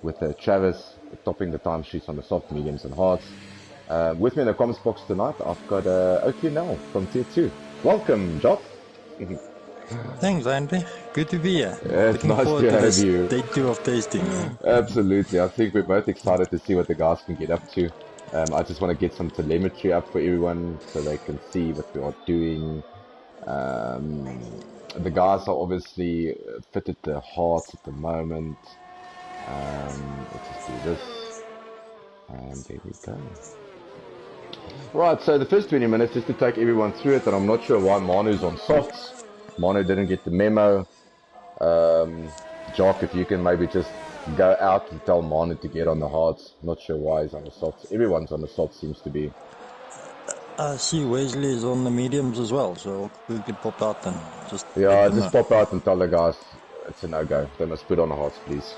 with Travis topping the time sheets on the soft, mediums, and hards. With me in the comments box tonight, I've got OQNL from Tier 2. Welcome, Job. Thanks, Andy. Good to be here. It's Looking nice forward to to have this you. day 2 of tasting. Absolutely. I think we're both excited to see what the guys can get up to. I just want to get some telemetry up for everyone so they can see what we are doing. The guys are obviously fitted their hearts at the moment. Let's just do this. And there we go. Right, so the first 20 minutes just to take everyone through it, and I'm not sure why Manu's on softs. Manu didn't get the memo. Jock, if you can maybe just go out and tell Manu to get on the hards. Not sure why he's on the softs. Everyone's on the softs seems to be. I see Wesley is on the mediums as well, so I'll quickly pop out and just... Yeah, just pop out and tell the guys it's a no-go. They must put on the hards, please.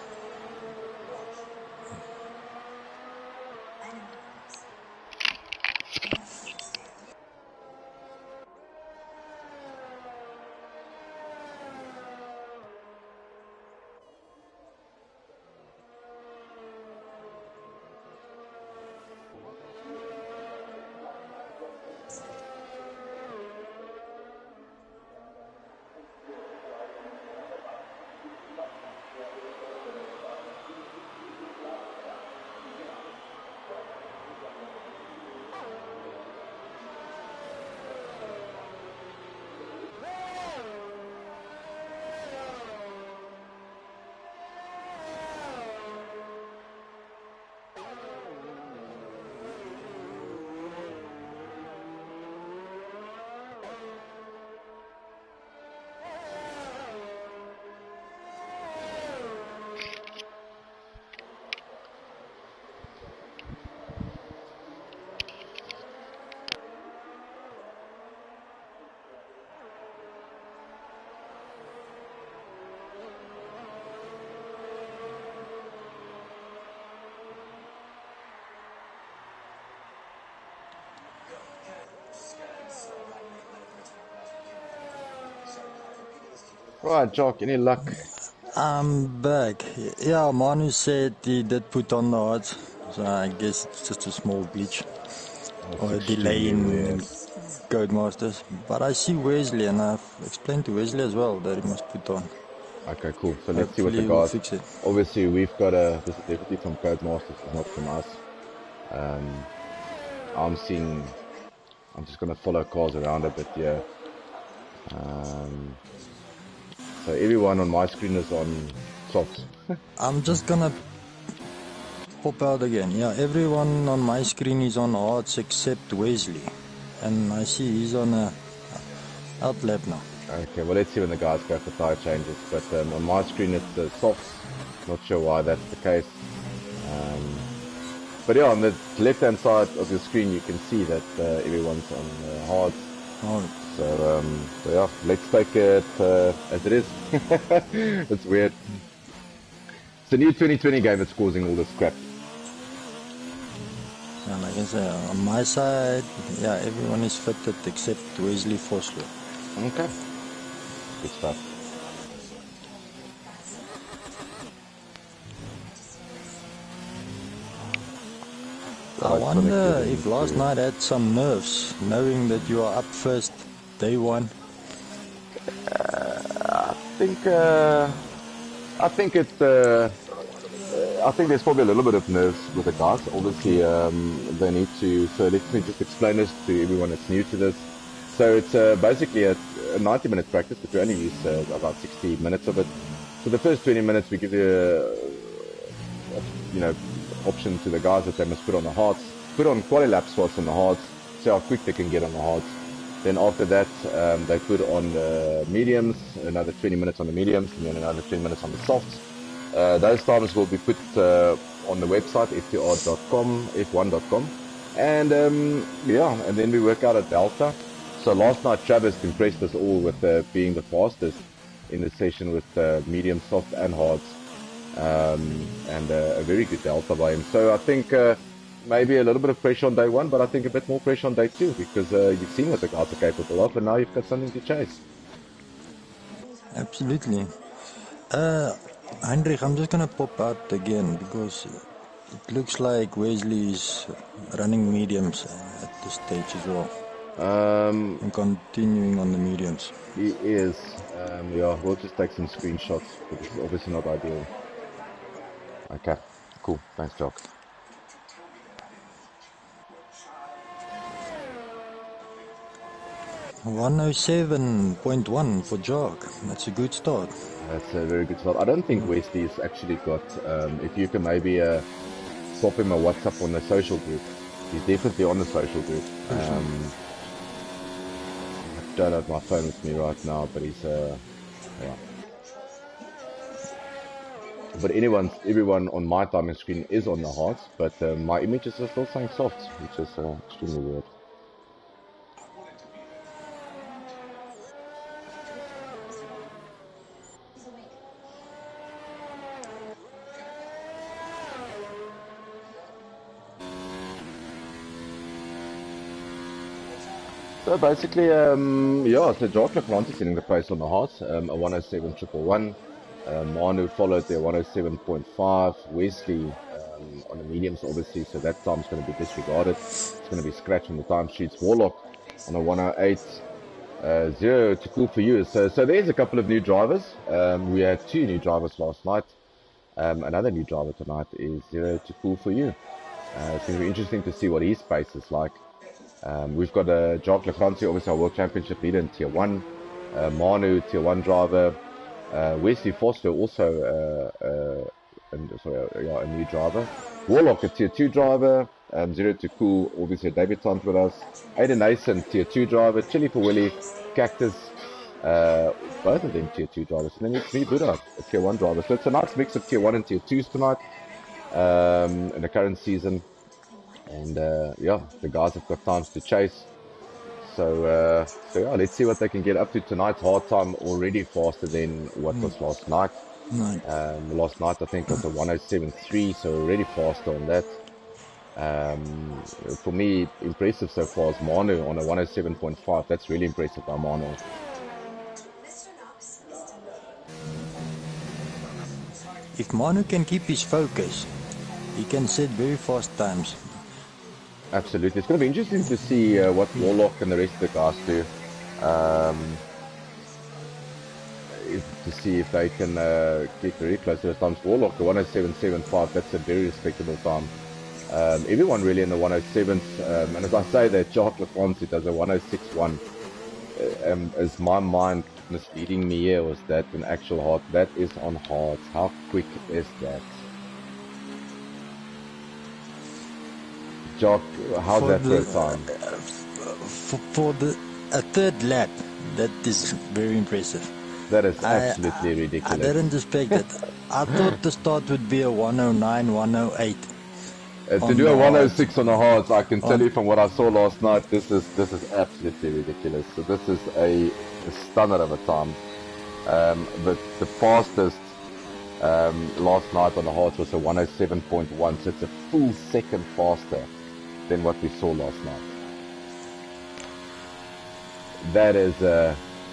Right, Jock, any luck? I'm back. Yeah, Manu said he did put on the odds, so I guess it's just a small glitch. Or a delay in Codemasters. But I see Wesley, and I've explained to Wesley as well that he must put on. Okay, cool. So let's see what the We'll guys... fix it. Obviously, we've got a... This is definitely from Codemasters, it's not from us. I'm seeing... I'm just going to follow cars around a bit here. So everyone on my screen is on softs. I'm just gonna pop out again. Yeah, everyone on my screen is on hards except Wesley. And I see he's on a outlap now. Okay, well let's see when the guys go for tire changes. But on my screen it's softs. Not sure why that's the case. But yeah, on the left-hand side of your screen you can see that everyone's on hards. Oh. So yeah, let's take it as it is. It's weird. It's the new 2020 game that's causing all this crap. And like I say, on my side, yeah, everyone is fitted except Wesley Fosler. Okay. Good stuff. I wonder if last night had some nerves, knowing that you are up first, day one. I think there's probably a little bit of nerves with the guys. Obviously, they need to. So let me just explain this to everyone that's new to this. So it's basically a 90-minute practice, but we only use about 60 minutes of it. So the first 20 minutes we give you, option to the guys that they must put on the hards, put on quality laps first on the hards, see how quick they can get on the hards. Then after that, they put on the mediums, another 20 minutes on the mediums, and then another 20 minutes on the softs. Those times will be put on the website, ftr.com, f1.com. And and then we work out a delta. So last night, Travis impressed us all with being the fastest in the session with medium, soft, and hards. And a very good delta by him. So I think maybe a little bit of pressure on day one, but I think a bit more pressure on day two, because you've seen what the guys are capable of, and now you've got something to chase. Absolutely. Heinrich, I'm just going to pop out again because it looks like Wesley is running mediums at this stage as well. And continuing on the mediums. He is. Yeah, we'll just take some screenshots, but it's obviously not ideal. Okay, cool. Thanks, Jock. .107 for Jock. That's a good start. That's a very good start. I don't think Wesley's actually got, if you can maybe swap him a WhatsApp on the social group. He's definitely on the social group. I don't have my phone with me right now, but he's, yeah. But everyone on my timing screen is on the hearts, but my images are still saying softs, which is extremely weird. So basically, yeah, so Jock Lefrance's setting the pace on the hearts, a 107.111. Manu followed there, 107.5. Wesley on the mediums, obviously, so that time's going to be disregarded. It's going to be scratched on the time sheets. Warlock on a 108.0 to cool for you. So there's a couple of new drivers. We had 2 new drivers last night. Another new driver tonight is 0 to cool for you. It's going to be interesting to see what his pace is like. We've got Jock Lefrance, obviously our World Championship leader in Tier 1. Manu, Tier 1 driver. Wesley Foster, also a new driver. Warlock, a Tier 2 driver. 0 to cool, obviously a debutant with us. Aiden Nason, Tier 2 driver. Chili for Willie. Cactus, both of them Tier 2 drivers. And then it's me, Buddha, a Tier 1 driver. So it's a nice mix of Tier 1 and Tier 2s tonight in the current season. And yeah, the guys have got times to chase. So yeah, let's see what they can get up to. Tonight's hard time already faster than what was last night. Last night I think was a 107.3, so already faster on that. For me, impressive so far is Manu on a 107.5. That's really impressive by Manu. If Manu can keep his focus, he can set very fast times. Absolutely. It's going to be interesting to see what Warlock and the rest of the guys do. To see if they can get very close to those times. Warlock, the 107.75, that's a very respectable time. Everyone really in the 107s. And as I say that, Jock Lefrance does a 106.1. As my mind misleading me here, was that an actual hard? That is on hards. How quick is that? Jock, how's that for a time? For a third lap, that is very impressive. That is absolutely ridiculous. I didn't expect it. I thought the start would be a 109, 108. To do a 106 on the hards, I can tell you from what I saw last night, this is absolutely ridiculous. So this is a stunner of a time. But the fastest last night on the hards was a 107.1, so it's a full second faster than what we saw last night. That is,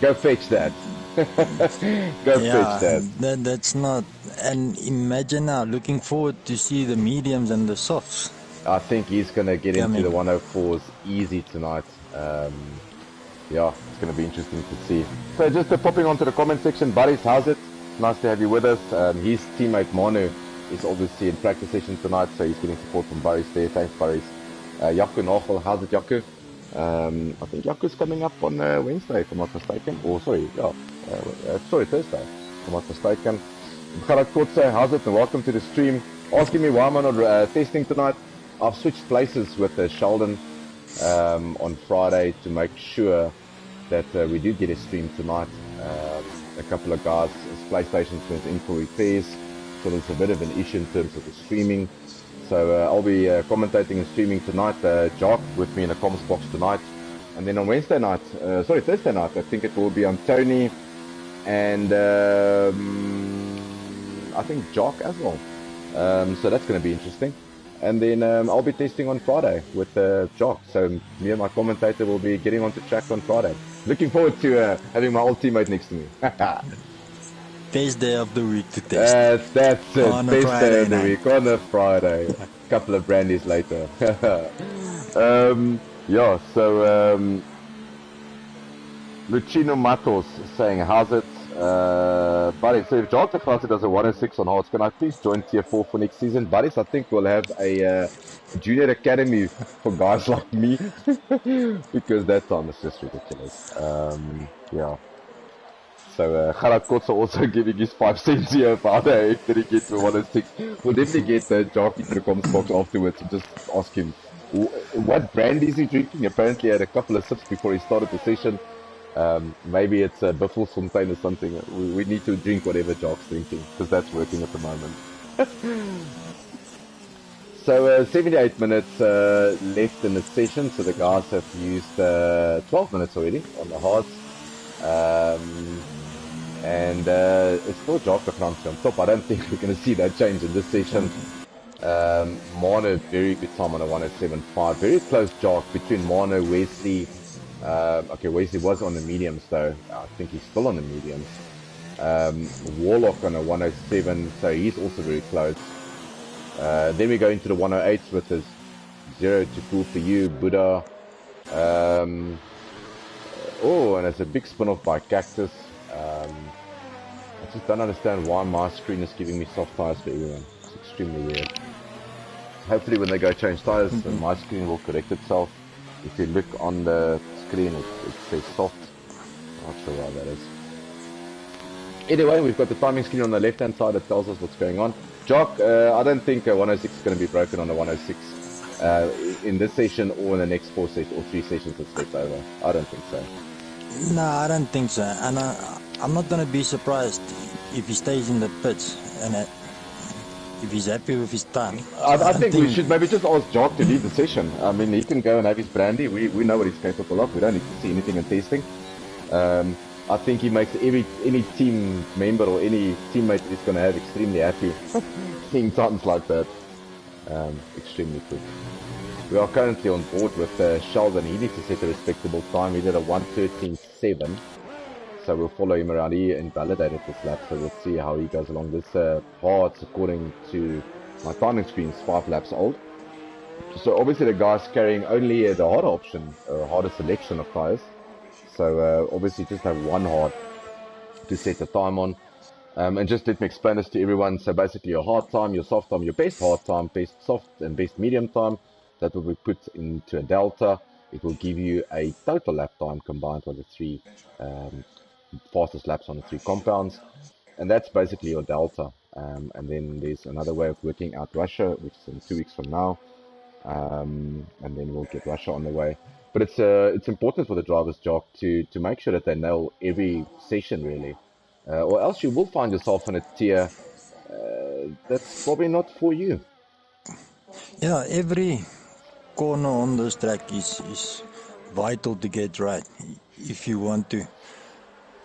go fetch that. Go fetch that. That's not, and imagine now, looking forward to see the mediums and the softs. I think he's going to get into the 104s easy tonight. Yeah, it's going to be interesting to see. So just popping onto the comment section, Boris, how's it? Nice to have you with us. His teammate Manu is obviously in practice session tonight, so he's getting support from Boris there. Thanks, Boris. Jaco Nachel, how's it, Jaco? I think Jaco's coming up on Wednesday, if I'm not mistaken. Or sorry, Thursday, if I'm not mistaken. Gerard Kotze, how's it? And welcome to the stream. Asking me why am I not testing tonight? I've switched places with Sheldon on Friday to make sure that we do get a stream tonight. A couple of guys' PlayStation's went in for repairs, so there's a bit of an issue in terms of the streaming. So I'll be commentating and streaming tonight. Jock with me in the comms box tonight. And then on Thursday night, I think it will be on Tony and I think Jock as well. So that's going to be interesting. And then I'll be testing on Friday with Jock. So me and my commentator will be getting onto track on Friday. Looking forward to having my old teammate next to me. Best day of the week to test. That's it. On a Best day Friday of the night. week on a Friday. Couple of brandies later. Yeah, so Lucino Matos saying, how's it? Buddy, so if Jota Francis does a 106 on Hearts, can I please join Tier 4 for next season? Buddies, I think we'll have a junior academy for guys like me because that time is just ridiculous. Yeah. So Gerard Kotze also giving his 5 cents here for how the heck did he get to 106. We'll definitely get the jockey to the comments box afterwards and just ask him what brand is he drinking. Apparently he had a couple of sips before he started the session. Maybe it's a Buffelsfontein or something. We need to drink whatever Jock's drinking because that's working at the moment. So 78 minutes left in the session. So the guys have used 12 minutes already on the hards. And it's still Jock the Francis on top. I don't think we're going to see that change in this session. Mono, very good time on a 107.5. Very close Jock between Mono, Wesley. Okay, Wesley was on the mediums though. I think he's still on the mediums. Warlock on a 107, so he's also very close. Then we go into the 108s with his 0 to cool for you, Buddha. Oh, and it's a big spin off by Cactus. I just don't understand why my screen is giving me soft tires for everyone. It's extremely weird. Hopefully when they go change tires, my screen will correct itself. If you look on the screen, it says soft. Not sure why that is. Anyway, we've got the timing screen on the left hand side that tells us what's going on. Jock, I don't think 106 is going to be broken on the 106 in this session or in the next 4 sessions or 3 sessions that's left over. I don't think so. No, I don't think so. And I'm not going to be surprised if he stays in the pits and if he's happy with his time. I think we should maybe just ask Jock to leave the session. I mean, he can go and have his brandy. We know what he's capable of. We don't need to see anything in testing. I think he makes any team member or any teammate he's going to have extremely happy seeing times like that. Extremely quick. We are currently on board with Sheldon. He needs to set a respectable time. He did a 1:13.7. So we'll follow him around. He invalidated this lap, so we'll see how he goes along. This hards, according to my timing screen, is 5 laps old. So obviously the guy's carrying only the harder option, harder selection of tires. So obviously just have one hard to set the time on. And just let me explain this to everyone. So basically your hard time, your soft time, your best hard time, best soft and best medium time, that will be put into a delta. It will give you a total lap time combined with the 3 fastest laps on the 3 compounds. And that's basically your delta. And then there's another way of working out Russia, which is in 2 weeks from now. And then we'll get Russia on the way. But it's important for the driver's job to make sure that they nail every session really. Or else you will find yourself in a tier that's probably not for you. Yeah, every corner on this track is vital to get right if you want to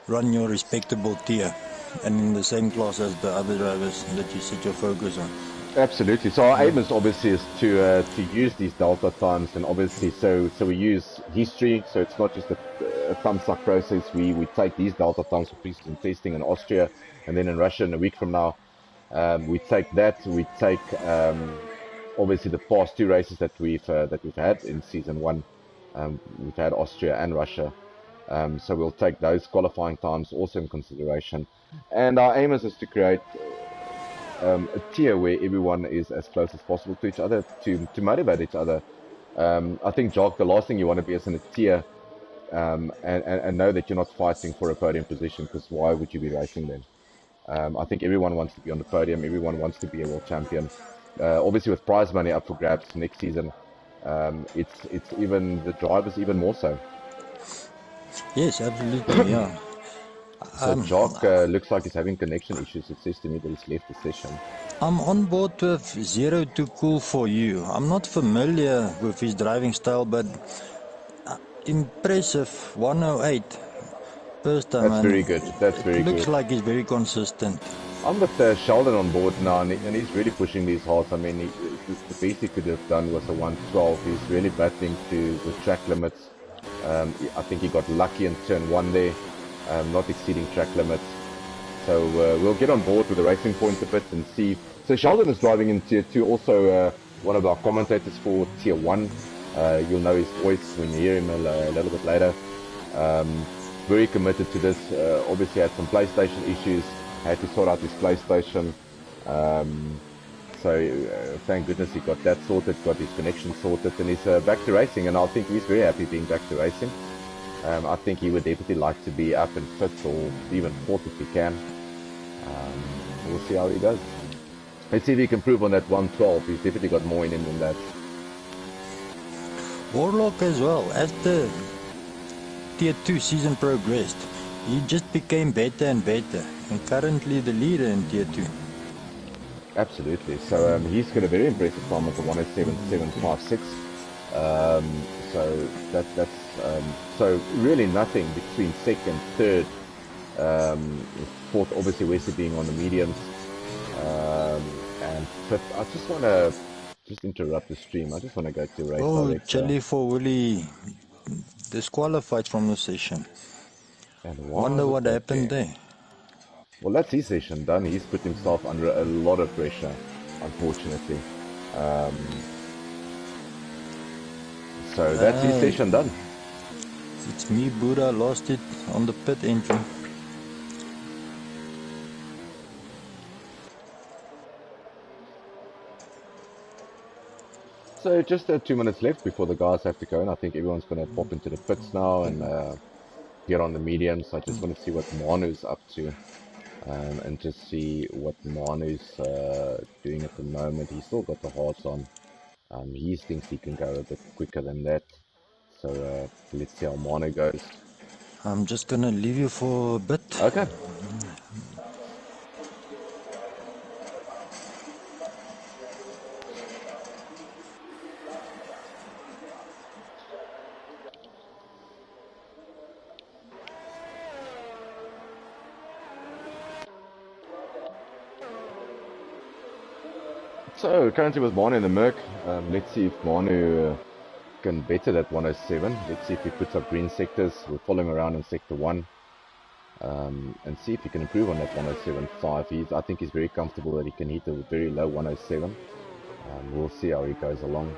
run your respectable tier and in the same class as the other drivers that you set your focus on. Absolutely. So our aim is obviously to use these delta times, and obviously so we use history. So it's not just a thumb suck process. We take these delta times for pre-season testing in Austria, and then in Russia in a week from now, we take that. We take obviously the past 2 races that we've had in season 1. We've had Austria and Russia. So we'll take those qualifying times also in consideration, and our aim is to create a tier where everyone is as close as possible to each other to motivate each other. I think, Jock, the last thing you want to be is in a tier and know that you're not fighting for a podium position, because why would you be racing then? I think everyone wants to be on the podium. Everyone wants to be a world champion. Obviously, with prize money up for grabs next season, it's even the drivers even more so. Yes, absolutely, yeah. So Jock looks like he's having connection issues. It says to me that he's left the session. I'm on board with 0 to cool for you. I'm not familiar with his driving style, but impressive 108 first time. That's very good. That's very good. It looks like he's very consistent. I'm with Sheldon on board now, and he's really pushing these hards. I mean, the best he could have done was a 112. He's really battling with track limits. I think he got lucky in turn 1 there, not exceeding track limits. So we'll get on board with the Racing Point a bit and see. So Sheldon is driving in Tier 2, also one of our commentators for Tier 1. You'll know his voice when you hear him a little bit later. Very committed to this. Obviously had some PlayStation issues, had to sort out his PlayStation. So thank goodness he got that sorted, got his connection sorted, and he's back to racing, and I think he's very happy being back to racing. I think he would definitely like to be up in 5th or even 4th if he can. We'll see how he does. Let's see if he can improve on that 112. He's definitely got more in him than that. Warlock as well, as the Tier 2 season progressed, he just became better and better, and currently the leader in Tier 2. Absolutely. So he's got a very impressive time with the 107.756. So that's so really nothing between 2nd, 3rd, 4th. Obviously, Wesley being on the mediums, and 5th. I just want to interrupt the stream. I just want to go to race director. Chili for Willie disqualified from the session. And Wonder what happened there. Well, that's his session done. He's put himself under a lot of pressure, unfortunately. So that's his session done. It's me, Buddha, lost it on the pit entry. So just 2 minutes left before the guys have to go, and I think everyone's going to pop into the pits now and get on the mediums. I just want to see what Manu's up to. And just see what Manu's doing at the moment. He's still got the hards on. He thinks he can go a bit quicker than that. So let's see how Manu goes. I'm just gonna leave you for a bit. Okay. So currently with Manu in the Merc, let's see if Manu can better that 107. Let's see if he puts up green sectors. We'll follow him around in sector 1 and see if he can improve on that 107.5. I think he's very comfortable that he can hit a very low 107. We'll see how he goes along.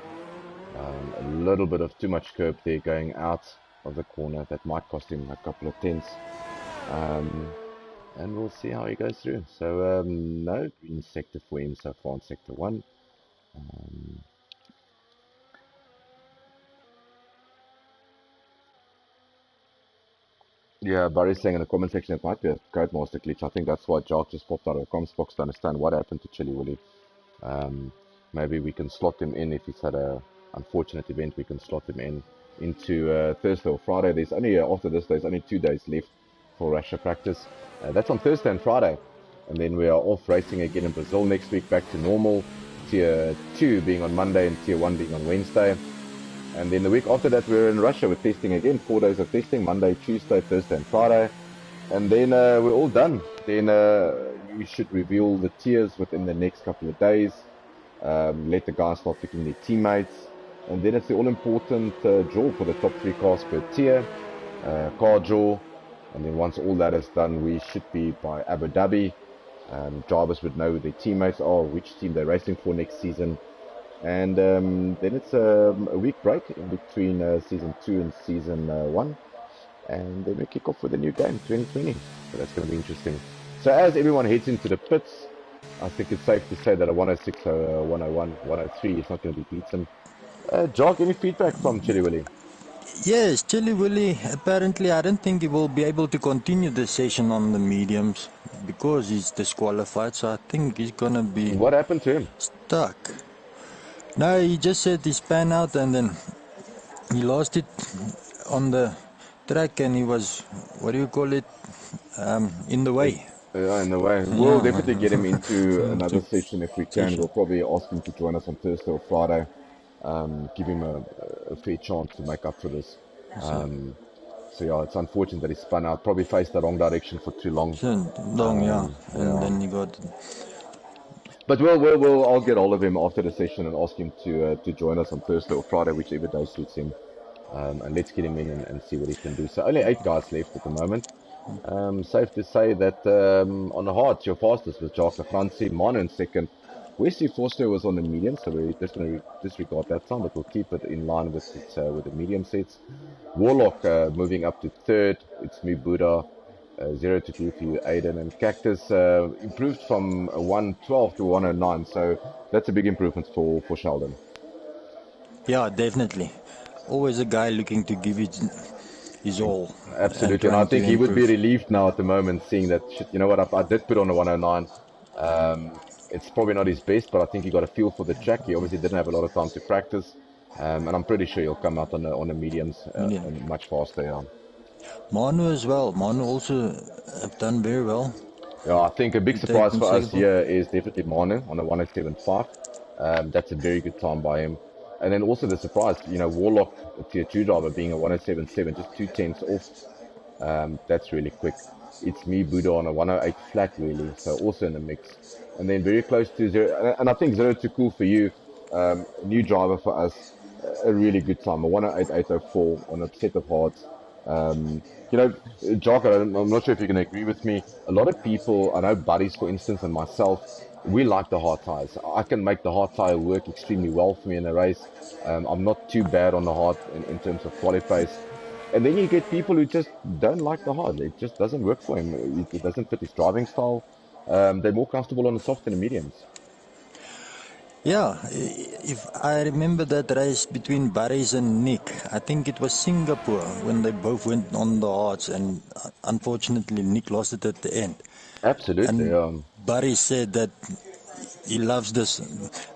A little bit of too much curb there going out of the corner. That might cost him a couple of tenths. And we'll see how he goes through. So no green sector for him so far in sector 1. Yeah, Barry's saying in the comment section it might be a Codemaster glitch. I think that's why Jark just popped out of the comms box to understand what happened to Chili Willy. Maybe we can slot him in if he's had a unfortunate event. We can slot him into Thursday or Friday. There's only after this there's only 2 days left for Russia practice. That's on Thursday and Friday, and then we are off racing again in Brazil next week, back to normal. Tier 2 being on Monday and Tier 1 being on Wednesday. And then the week after that, we're in Russia with testing again. 4 days of testing, Monday, Tuesday, Thursday, and Friday. And then we're all done. Then we should reveal the tiers within the next couple of days. Let the guys start picking their teammates. And then it's the all-important draw for the top 3 cars per tier. Car draw. And then once all that is done, we should be by Abu Dhabi. Drivers would know who their teammates are, which team they're racing for next season. And then it's a week break in between Season 2 and Season 1. And then we kick off with a new game, 2020. So that's going to be interesting. So as everyone heads into the pits, I think it's safe to say that a 106, a 101, 103 is not going to be beaten. Jock, any feedback from Chili Willy? Yes, Chili Willy, apparently I don't think he will be able to continue the session on the mediums because he's disqualified, so I think he's gonna be... What happened to him? Stuck. No, he just said he span out and then he lost it on the track and he was, what do you call it, in the way. In the way. We'll definitely get him into another session if we can. We'll probably ask him to join us on Thursday or Friday. Give him a fair chance to make up for this. So yeah, it's unfortunate that he spun out. Probably faced the wrong direction for too long. And then he got... But I'll get all of him after the session and ask him to join us on Thursday or Friday, whichever day suits him. And let's get him in and see what he can do. So only 8 guys left at the moment. Safe to say that on the hards, your fastest was Jacques Francie, Manu in second. Wesley Forster was on the medium, so we're just going to disregard that time, but we'll keep it in line with with the medium sets. Warlock moving up to third. It's me, Buddha. 0 to 2 for you, Aiden. And Cactus improved from 112 to 109, so that's a big improvement for Sheldon. Yeah, definitely. Always a guy looking to give it his all. Absolutely, and I think he would be relieved now at the moment, seeing that, shit, you know what, I did put on a 109. It's probably not his best, but I think he got a feel for the track. He obviously didn't have a lot of time to practice, and I'm pretty sure he'll come out on the mediums and much faster. Yeah. Manu as well. Manu also have done very well. Yeah, I think a big surprise for us here is definitely Manu on a 107.5. That's a very good time by him. And then also the surprise, Warlock, a tier 2 driver, being a 107.7, just 2 tenths off. That's really quick. It's me, Buddha, on a 108 flat, really, so also in the mix. And then very close to 0, and I think 0 to cool for you, new driver for us, a really good time, a 108.804 on a set of hards. Jock, I'm not sure if you can agree with me. A lot of people, I know buddies, for instance, and myself, we like the hard tires. I can make the hard tire work extremely well for me in a race. I'm not too bad on the hard in terms of quality pace. And then you get people who just don't like the hard. It just doesn't work for him. It doesn't fit his driving style. They're more comfortable on the soft and the mediums. Yeah, if I remember that race between Barry's and Nick, I think it was Singapore when they both went on the hards, and unfortunately Nick lost it at the end. Absolutely. And Barry said that he loves the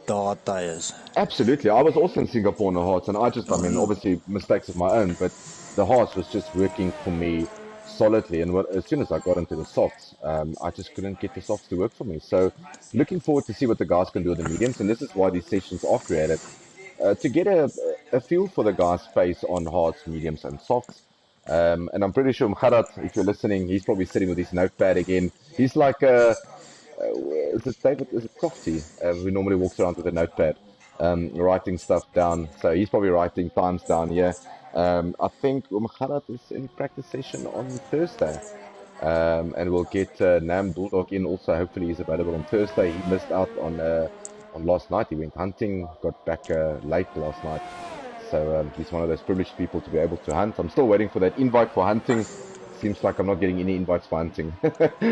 hard tires. Absolutely. I was also in Singapore on the hards, and obviously mistakes of my own, but the hards was just working for me solidly. And as soon as I got into the softs, I just couldn't get the softs to work for me. So looking forward to see what the guys can do with the mediums, and this is why these sessions are created, to get a feel for the guys' pace on hards, mediums, and softs. And I'm pretty sure Mkharat, if you're listening, he's probably sitting with his notepad again. He's like is it David? Is it Crofty? Who normally walks around with a notepad, writing stuff down. So he's probably writing times down here. I think Mkharat is in practice session on Thursday. And we'll get Nam Bulldog in also. Hopefully he's available on Thursday. He missed out on last night. He went hunting, got back late last night. So he's one of those privileged people to be able to hunt. I'm still waiting for that invite for hunting. Seems like I'm not getting any invites for hunting.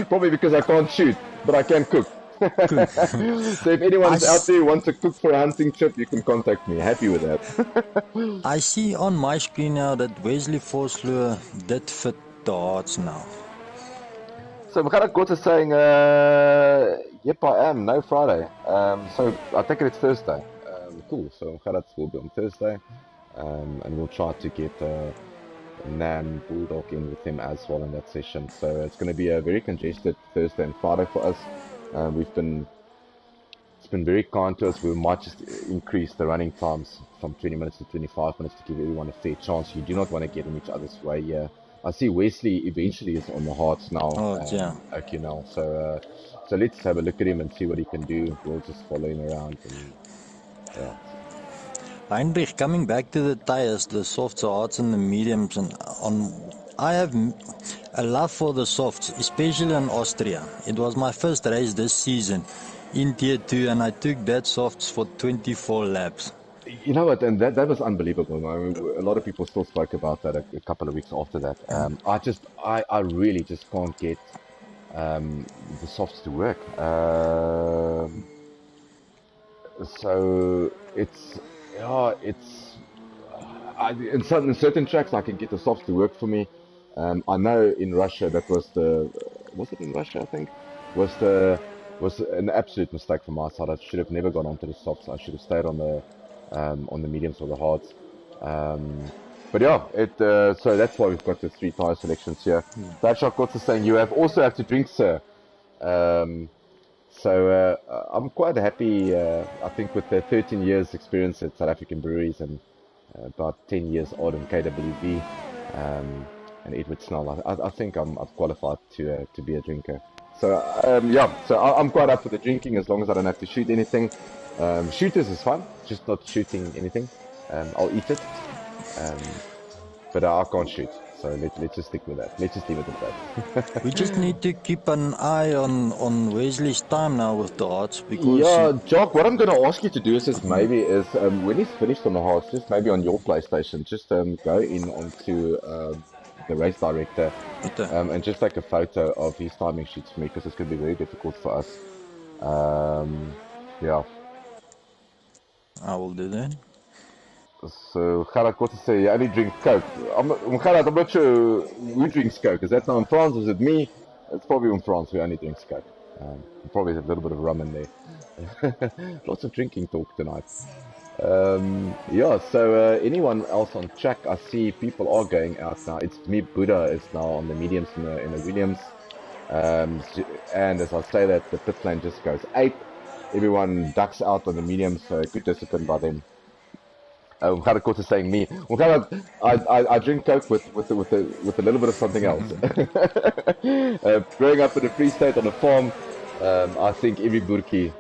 Probably because I can't shoot, but I can cook. So if anyone's out there who wants to cook for a hunting trip, you can contact me. Happy with that. I see on my screen now that Wesley Forsleur did fit the hards now. So Mkharat Gotha is saying, yep, I am. No Friday. So I think it's Thursday. Cool. So Mkharat will be on Thursday. And we'll try to get Nam Bulldog in with him as well in that session. So it's going to be a very congested Thursday and Friday for us. It's been very kind to us. We might just increase the running times from 20 minutes to 25 minutes to give everyone a fair chance. You do not want to get in each other's way here. I see Wesley eventually is on the hards now. Okay, now. So let's have a look at him and see what he can do. We'll just follow him around. And, yeah. Heinrich, coming back to the tires, the softs, the hards, and the mediums, and I have a love for the softs, especially in Austria. It was my first race this season in Tier 2, and I took that softs for 24 laps. You know what, and that was unbelievable. I mean, a lot of people still spoke about that a couple of weeks after that. I really just can't get the softs to work. So in certain tracks I can get the softs to work for me. I know in Russia that was it in Russia? I think was an absolute mistake from my side. I should have never gone onto the softs. I should have stayed on the mediums or the hards. But yeah, so that's why we've got the 3 tire selections here. Dashak Gotsa saying you also have to drink, sir. So I'm quite happy. I think with the 13 years experience at South African breweries and about 10 years odd in KWV and Edward Snell, I think I've qualified to be a drinker. So so I'm quite up for the drinking as long as I don't have to shoot anything. Shooters is fun, just not shooting anything. I'll eat it, but I can't shoot. So let's just stick with that. Let's just leave it at that. We just need to keep an eye on Wesley's time now with the odds because Yeah, Jock, what I'm going to ask you to do is just maybe is when he's finished on the hearts, just maybe on your PlayStation, just go in onto the race director and just take a photo of his timing sheets for me because it's going to be very difficult for us. Yeah. I will do that. So, Gerard, what to say? You only drink Coke. Gerard, I'm not sure who drinks Coke. Is that now in France? Is it me? It's probably in France who only drinks Coke. Probably a little bit of rum in there. Lots of drinking talk tonight. Yeah, so anyone else on track? I see people are going out now. It's me, Buddha, is now on the mediums in the Williams. And as I say that, the pit lane just goes ape. Everyone ducks out on the mediums, so good discipline by them. Umkhara is saying me. I drink Coke with a little bit of something else. Growing up in a free state on a farm, I think every Burki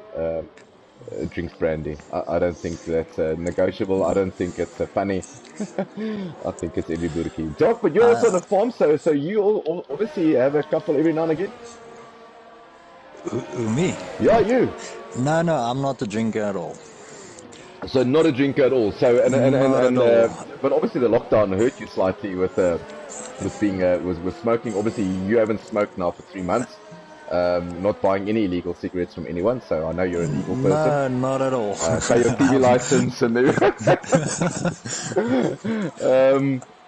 drinks brandy. I don't think that's negotiable. I don't think it's funny. I think it's every Burki. Doc, but you're also on a farm, so you all obviously have a couple every now and again. Me? Yeah, you. No, I'm not a drinker at all. So not a drinker at all. So but obviously the lockdown hurt you slightly with being with smoking. Obviously you haven't smoked now for 3 months. Not buying any illegal cigarettes from anyone. So I know you're a legal person. No, not at all. Pay your TV license and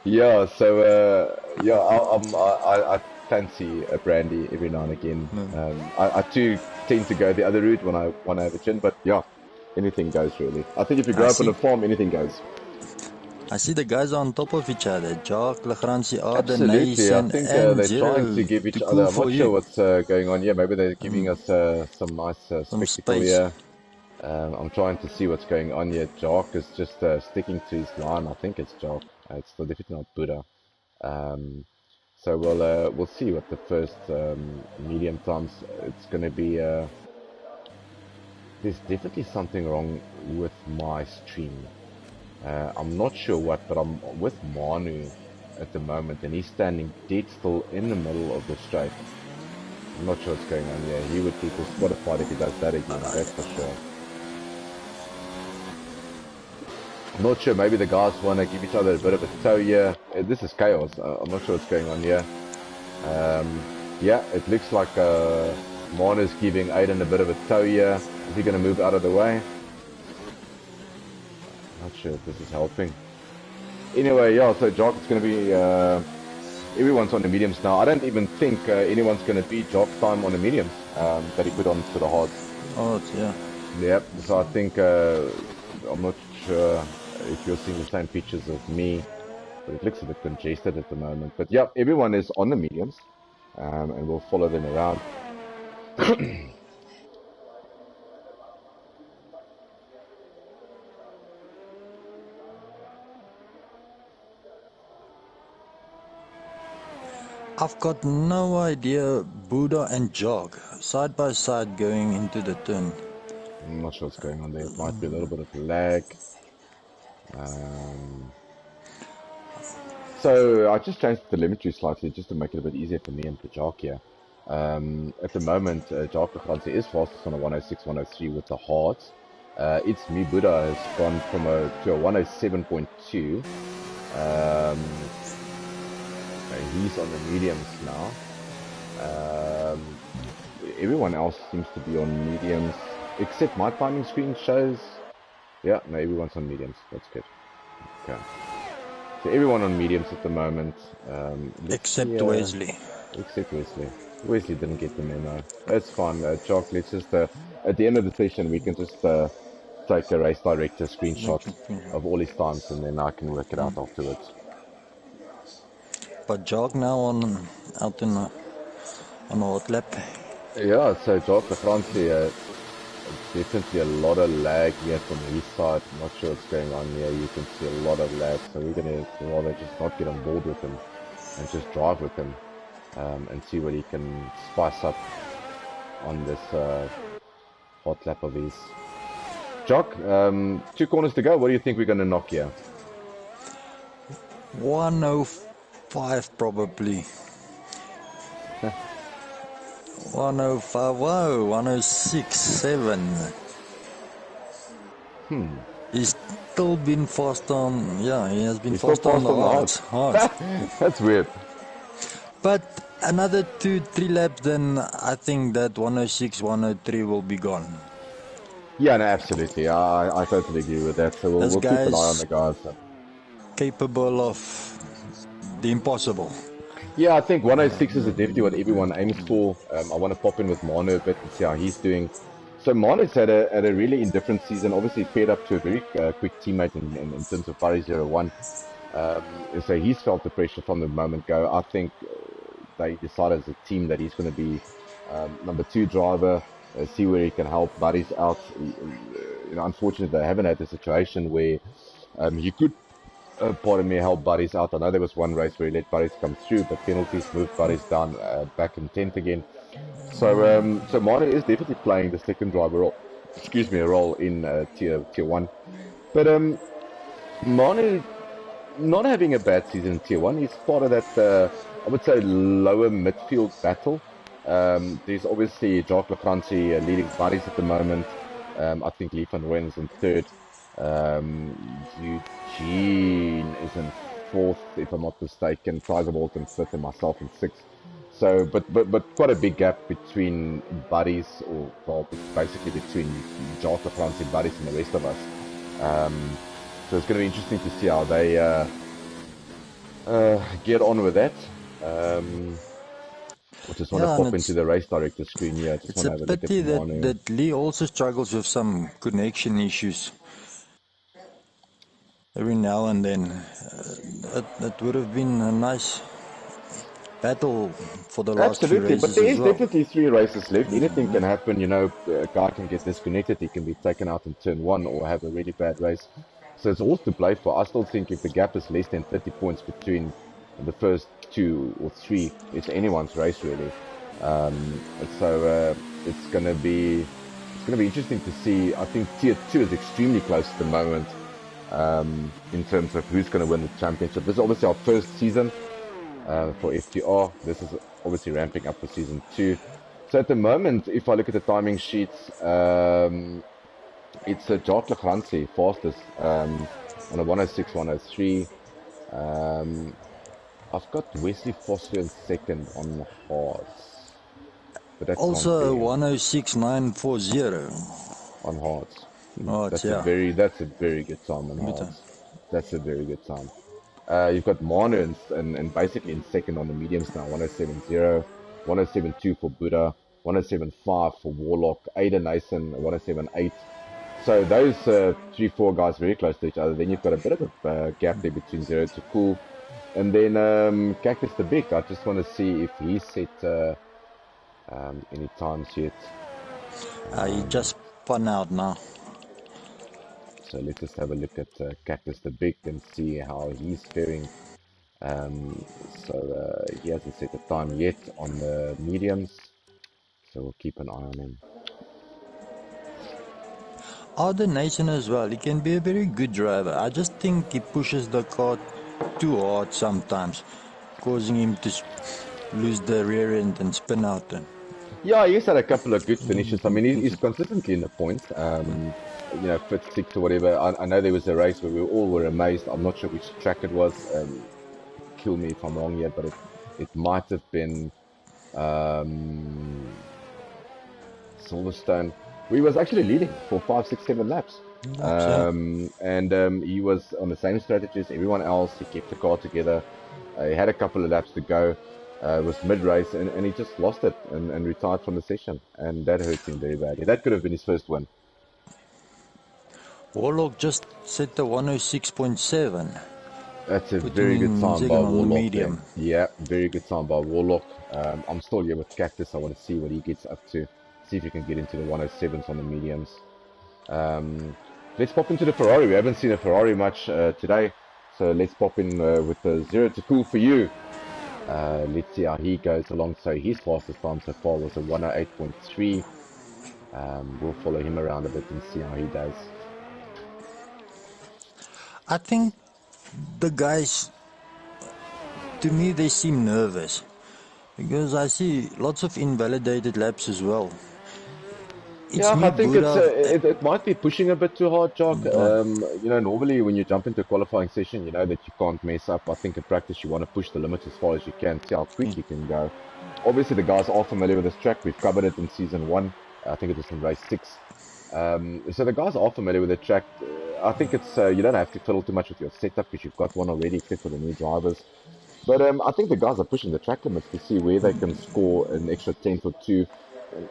yeah. So yeah, I fancy a brandy every now and again. I too tend to go the other route when I have a gin, but yeah. Anything goes, really. I think if you grow up on a farm, anything goes. I see the guys are on top of each other. Jock, Lagranci, Arden, Absolutely. I think they're trying to give each other. I'm not sure what's going on here. Maybe they're giving us some nice spectacle here. I'm trying to see what's going on here. Jock is just sticking to his line. I think it's Jock. It's definitely not Buddha. So we'll see what the first medium times. It's going to be. There's definitely something wrong with my stream. I'm not sure what, but I'm with Manu at the moment, and he's standing dead still in the middle of the straight. I'm not sure what's going on here. He would be disqualified if he does that again, that's for sure. I'm not sure, maybe the guys want to give each other a bit of a toe here. This is chaos. I'm not sure what's going on here. Yeah, it looks like Manu's giving Aiden a bit of a toe here. Is he going to move out of the way? Not sure if this is helping. Anyway, yeah, so Jock is going to be... everyone's on the mediums now. I don't even think anyone's going to beat Jock's time on the mediums that he put on to the hards. Oh, yeah. Yep, so I think... I'm not sure if you're seeing the same pictures as me, but it looks a bit congested at the moment. But yeah, everyone is on the mediums, and we'll follow them around. I've got no idea. Buddha and Jog side by side going into the turn. I'm not sure what's going on there. It might be a little bit of lag. So I just changed the telemetry slightly just to make it a bit easier for me and for Jock here. At the moment, Jock is fastest on a 106, 103 with the hearts. It's me, Buddha, has gone from to a 107.2. He's on the mediums now. Everyone else seems to be on mediums, except my timing screen shows. Yeah, no, everyone's on mediums. That's good. Okay. So everyone on mediums at the moment. Except Wesley. Except Wesley. Wesley didn't get the memo. That's fine. Jock, let's just, at the end of the session, we can just take a race director screenshot of all his times, and then I can work it out afterwards. But Jock now out on a hot lap. Yeah, so Jock, the Francie, definitely a lot of lag here from his side. I'm not sure what's going on here. You can see a lot of lag, so we're going to rather just not get on board with him and just drive with him and see what he can spice up on this hot lap of his. Jock, 2 corners to go. What do you think we're going to knock here? 105. 105 probably. 105, whoa, 106, 7. He's still been fast on, yeah, he has been He's still fast on fast the on the hards. That's weird. But another 2-3 laps, then I think that 106, 103 will be gone. Yeah, no, absolutely. I totally agree with that. So This we'll keep an eye on guy's the guys. capable of the impossible. Yeah, I think 106 is definitely what everyone aims for. I want to pop in with Manu a bit and see how he's doing. So Manu's had a really indifferent season. Obviously paired up to a very quick teammate in terms of Barry 01. So he's felt the pressure from the moment go. I think they decided as a team that he's going to be number 2 driver, see where he can help buddies out. Unfortunately, they haven't had the situation where you could, pardon me, help buddies out. I know there was one race where he let buddies come through, but penalties moved buddies down back in 10th again. So Manu is definitely playing the second driver role. Excuse me, a role in tier 1. But Manu not having a bad season in tier 1. He's part of that, I would say, lower midfield battle. There's obviously Jacques Lefranchi leading buddies at the moment. I think Lee van Rooyen's in 3rd. Eugene is in 4th, if I'm not mistaken. Tiger Bolton 5th, and myself in 6th. So, but quite a big gap between buddies, or well, basically between Jacques Lefranchi buddies and the rest of us. So it's going to be interesting to see how they get on with that. I just want to pop into the race director screen here. I just It's want a to have a look pity at Manu. that Lee also struggles with some connection issues every now and then. That would have been a nice battle for the last few Absolutely, but races there as is well. definitely 3 races left. Anything can happen. A guy can get disconnected. He can be taken out in turn 1 or have a really bad race. So it's all to play for. I still think if the gap is less than 30 points between the first 2 or 3, it's anyone's race really. So it's gonna be interesting to see. I think tier 2 is extremely close at the moment in terms of who's going to win the championship. This is obviously our first season for FTR. This is obviously ramping up for season 2. So at the moment, if I look at the timing sheets, it's a Jacques Lefranchi fastest on a 106, 103. I've got Wesley Foster in 2nd on hards, but that Also 106.940 on hards. Hards, yeah. That's a very good time on hards. That's a very good time. You've got Manu and basically in 2nd on the mediums now. 107.0, 107.2 for Buddha, 107.5 for Warlock, Aiden Nason 107.8. So those 3-4 guys very close to each other. Then you've got a bit of a gap there between Zero to Cool, and then Cactus the Big. I just want to see if he's set any times yet. He just spun out now. So let's just have a look at Cactus the Big and see how he's faring. He hasn't set a time yet on the mediums, so we'll keep an eye on him. Other Nation as well, he can be a very good driver. I just think he pushes the car too hard sometimes, causing him to lose the rear end and spin out then. Yeah, he's had a couple of good finishes. I mean, he's consistently in the points. 5th, 6th or whatever. I know there was a race where we all were amazed. I'm not sure which track it was. Kill me if I'm wrong here, but it might have been Silverstone. We was actually leading for 5, 6, 7 laps. And he was on the same strategy as everyone else. He kept the car together. He had a couple of laps to go. It was mid-race, and he just lost it and retired from the session. And that hurt him very badly. That could have been his first win. Warlock just set the 106.7. That's a very good time by Warlock. Yeah, very good time by Warlock. I'm still here with Cactus. I want to see what he gets up to. See if he can get into the 107s on the mediums. Let's pop into the Ferrari. We haven't seen a Ferrari much today. So let's pop in with the Zero to Cool for you. Let's see how he goes along. So his fastest time so far was a 108.3. We'll follow him around a bit and see how he does. I think the guys to me they seem nervous because I see lots of invalidated laps as well. It's Yeah, me, I think Buddha. it might be pushing a bit too hard, Jock. You know, normally when you jump into a qualifying session, you know that you can't mess up. I think in practice you want to push the limits as far as you can, see how quick you can go. Obviously, the guys are familiar with this track. We've covered it in season 1. I think it was in race 6. So the guys are familiar with the track. I think it's you don't have to fiddle too much with your setup because you've got one already, except for the new drivers. But I think the guys are pushing the track limits to see where they can score an extra tenth or two,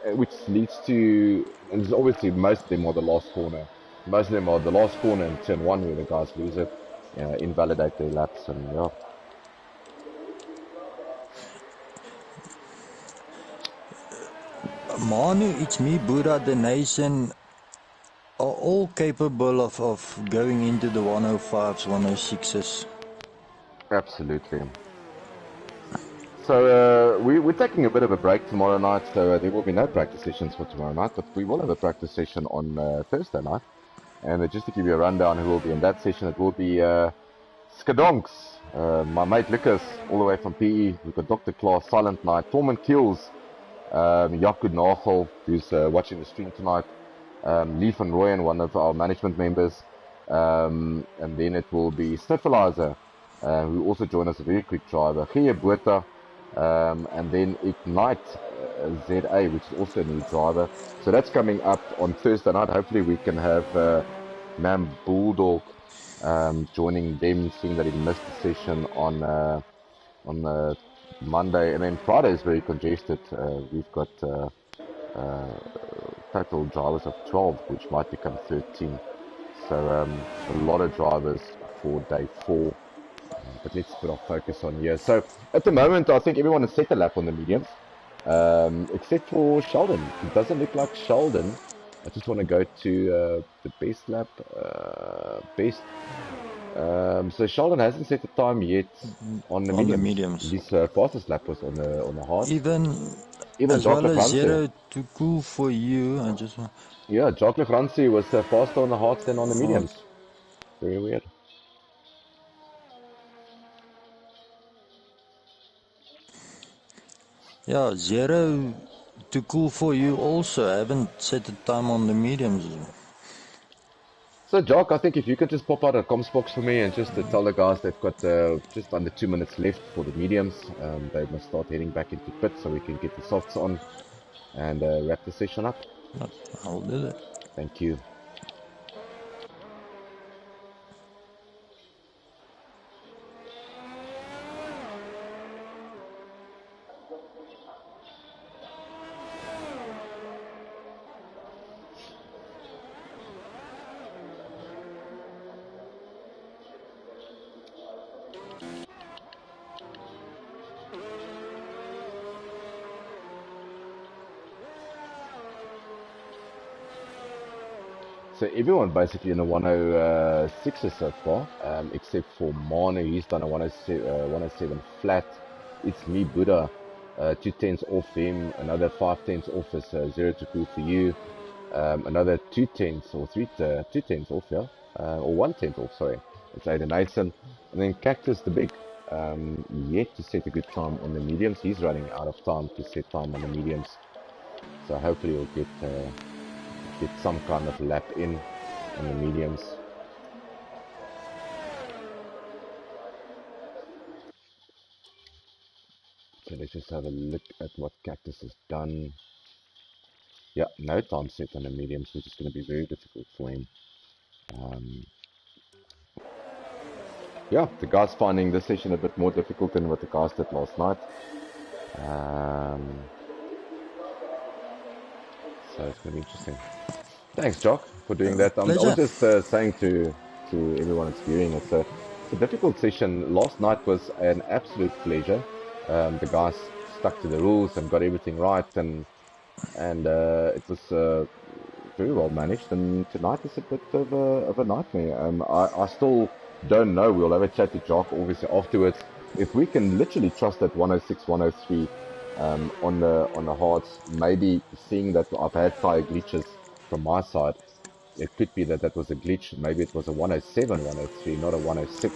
which leads to, and it's obviously most of them are the last corner. Most of them are the last corner in turn 1 where the guys lose it, invalidate their laps, and yeah. Manu, it's me, Buddha, the nation are all capable of going into the 105s, 106s. Absolutely. So we're taking a bit of a break tomorrow night, so there will be no practice sessions for tomorrow night, but we will have a practice session on Thursday night. And just to give you a rundown who will be in that session, it will be Skadonks, my mate Lucas, all the way from PE. We've got Dr. Klaas, Silent Night, Tormund Kills, Jakob Nagel, who's watching the stream tonight, Lee van Rooyen, one of our management members, and then it will be Sniffelizer, who also joined us, a very quick driver, Gia Botha, and then Ignite ZA, which is also a new driver. So that's coming up on Thursday night. Hopefully we can have Mam Bulldog joining them, seeing that he missed the session on Monday. And then Friday is very congested. We've got total drivers of 12, which might become 13. So a lot of drivers for day 4. But let's put our focus on here. So at the moment, I think everyone has set a lap on the mediums, except for Sheldon. It doesn't look like Sheldon. I just want to go to the best lap. Best. So Sheldon hasn't set the time yet on the mediums. His fastest lap was on the hard. Even as well as 0 too cool for you. I just want. Yeah, Jacques Francie was faster on the hards than on the mediums. Very weird. Yeah, 0 too cool for you also. I haven't set the time on the mediums. So, Jock, I think if you could just pop out a comms box for me and just to tell the guys they've got just under 2 minutes left for the mediums. They must start heading back into pit so we can get the softs on and wrap the session up. I'll do it. Thank you. So everyone basically in the 106 so far, except for Manu, he's done a 107 flat. It's me, Buddha, 2 tenths off him, another 5 tenths off is 0 to cool for you, another 2 tenths or 2 tenths off, yeah, or 1 tenth off, sorry, it's Aiden Nathan, and then Cactus the Big, yet to set a good time on the mediums. He's running out of time to set time on the mediums, so hopefully he'll get some kind of lap in on the mediums. So let's just have a look at what Cactus has done. Yeah, no time set on the mediums, which is going to be very difficult for him. Yeah, the guys finding this session a bit more difficult than what the guys did last night. So it's going to be interesting. Thanks, Jock, for doing that. I was just saying to everyone that's viewing, it's a difficult session. Last night was an absolute pleasure. The guys stuck to the rules and got everything right, and it was very well managed. And tonight is a bit of a nightmare. I still don't know. We'll have a chat to Jock obviously afterwards. If we can literally trust that 106, 103 on the hards, maybe seeing that I've had tire glitches from my side, it could be that was a glitch. Maybe it was a 107, 103, not a 106.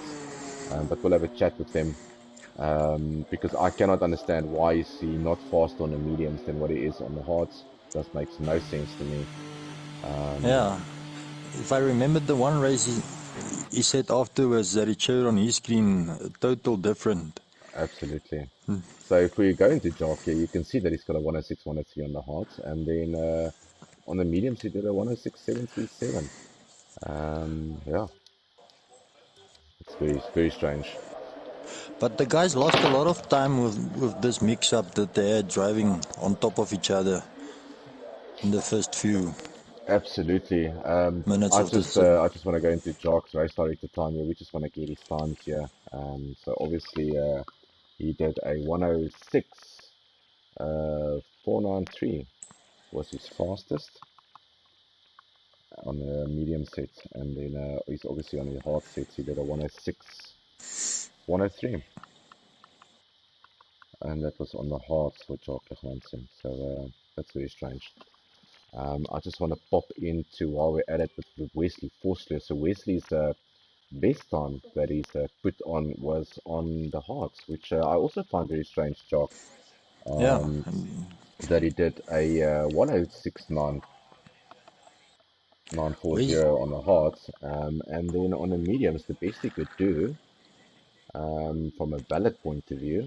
But we'll have a chat with them Because I cannot understand why is he not faster on the mediums than what he is on the hards. That makes no sense to me. Yeah. If I remember the one race, he said afterwards that it showed on his screen a total different. Absolutely. So if we go into jockey, you can see that he's got a 106, 103 on the hards, and then on the mediums he did a 106.737. Yeah, it's very strange. But the guys lost a lot of time with this mix-up that they had driving on top of each other in the first few Absolutely. minutes I of the just circuit. uh, I just want to go into Jock's race director time here. We just want to get his times here. So obviously he did a 106 493 was his fastest on the medium sets, and then he's obviously on the hard sets he did a 106 103, and that was on the hards for Jock Hansen. So that's very strange. I just want to pop into while we're at it with Wesley Forster. So Wesley's best time that he's put on was on the hards, which I also find very strange, Jock, Yeah. that he did a 106.940 Wes- on the hards, and then on the mediums, the best he could do from a ballot point of view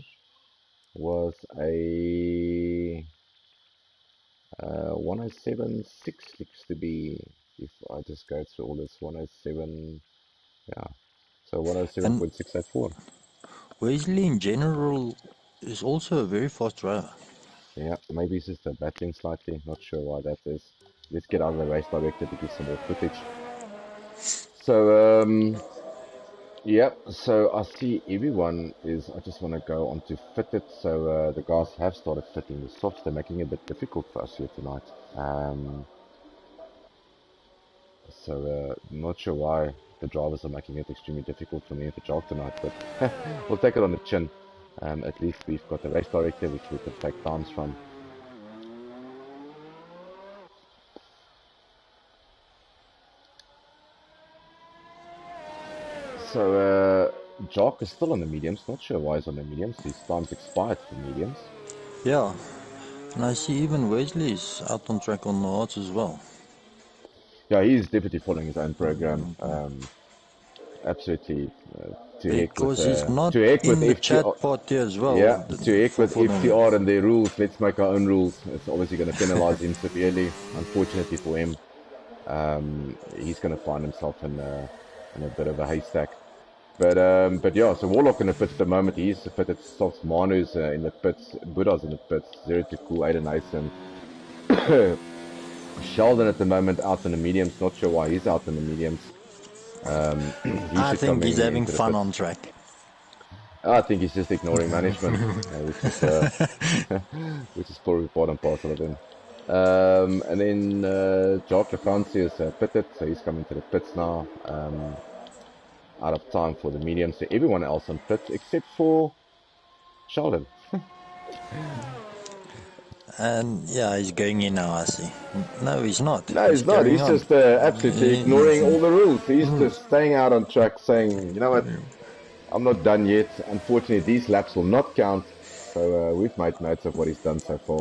was a 107.6 looks to be, if I just go through all this, 107, yeah, so and 107.684. Wesley in general is also a very fast driver. Yeah, maybe it's just battling slightly, not sure why that is. Let's get out of the race director to get some more footage. So, yeah, so I see everyone is, I just want to go on to fitted. So the guys have started fitting the softs. They're making it a bit difficult for us here tonight. So not sure why the drivers are making it extremely difficult for me at the jog tonight, but we'll take it on the chin. At least we've got the race director, which we can take times from. So Jock is still on the mediums. Not sure why he's on the mediums. His time's expired for mediums. Yeah. And I see even Wesley is out on track on the hards as well. Yeah, he's definitely following his own program. Absolutely. Because he's not To heck with in the FTR. chat party as well. Yeah, to heck with For the FTR and their rules. Let's make our own rules. It's obviously going to penalize him severely. Unfortunately for him, he's going to find himself in a bit of a haystack. But yeah, so Warlock in the pits at the moment. He's fitted Softs. Manu's in the pits. Buddha's in the pits. Zero to Cool, Aiden Asen. Sheldon at the moment out in the mediums. Not sure why he's out in the mediums. He I should think come he's having into the fun pits. on track. I think he's just ignoring management, which is probably part and parcel of him. And then Jock LaFrance is pitted, so he's coming to the pits now. Out of time for the medium, so everyone else on pits except for Sheldon. And yeah, he's going in now, I see. No, he's not. No, he's not. carrying He's on. just absolutely ignoring all the rules. He's just staying out on track, saying, you know what, I'm not done yet. Unfortunately, these laps will not count. So we've made notes of what he's done so far.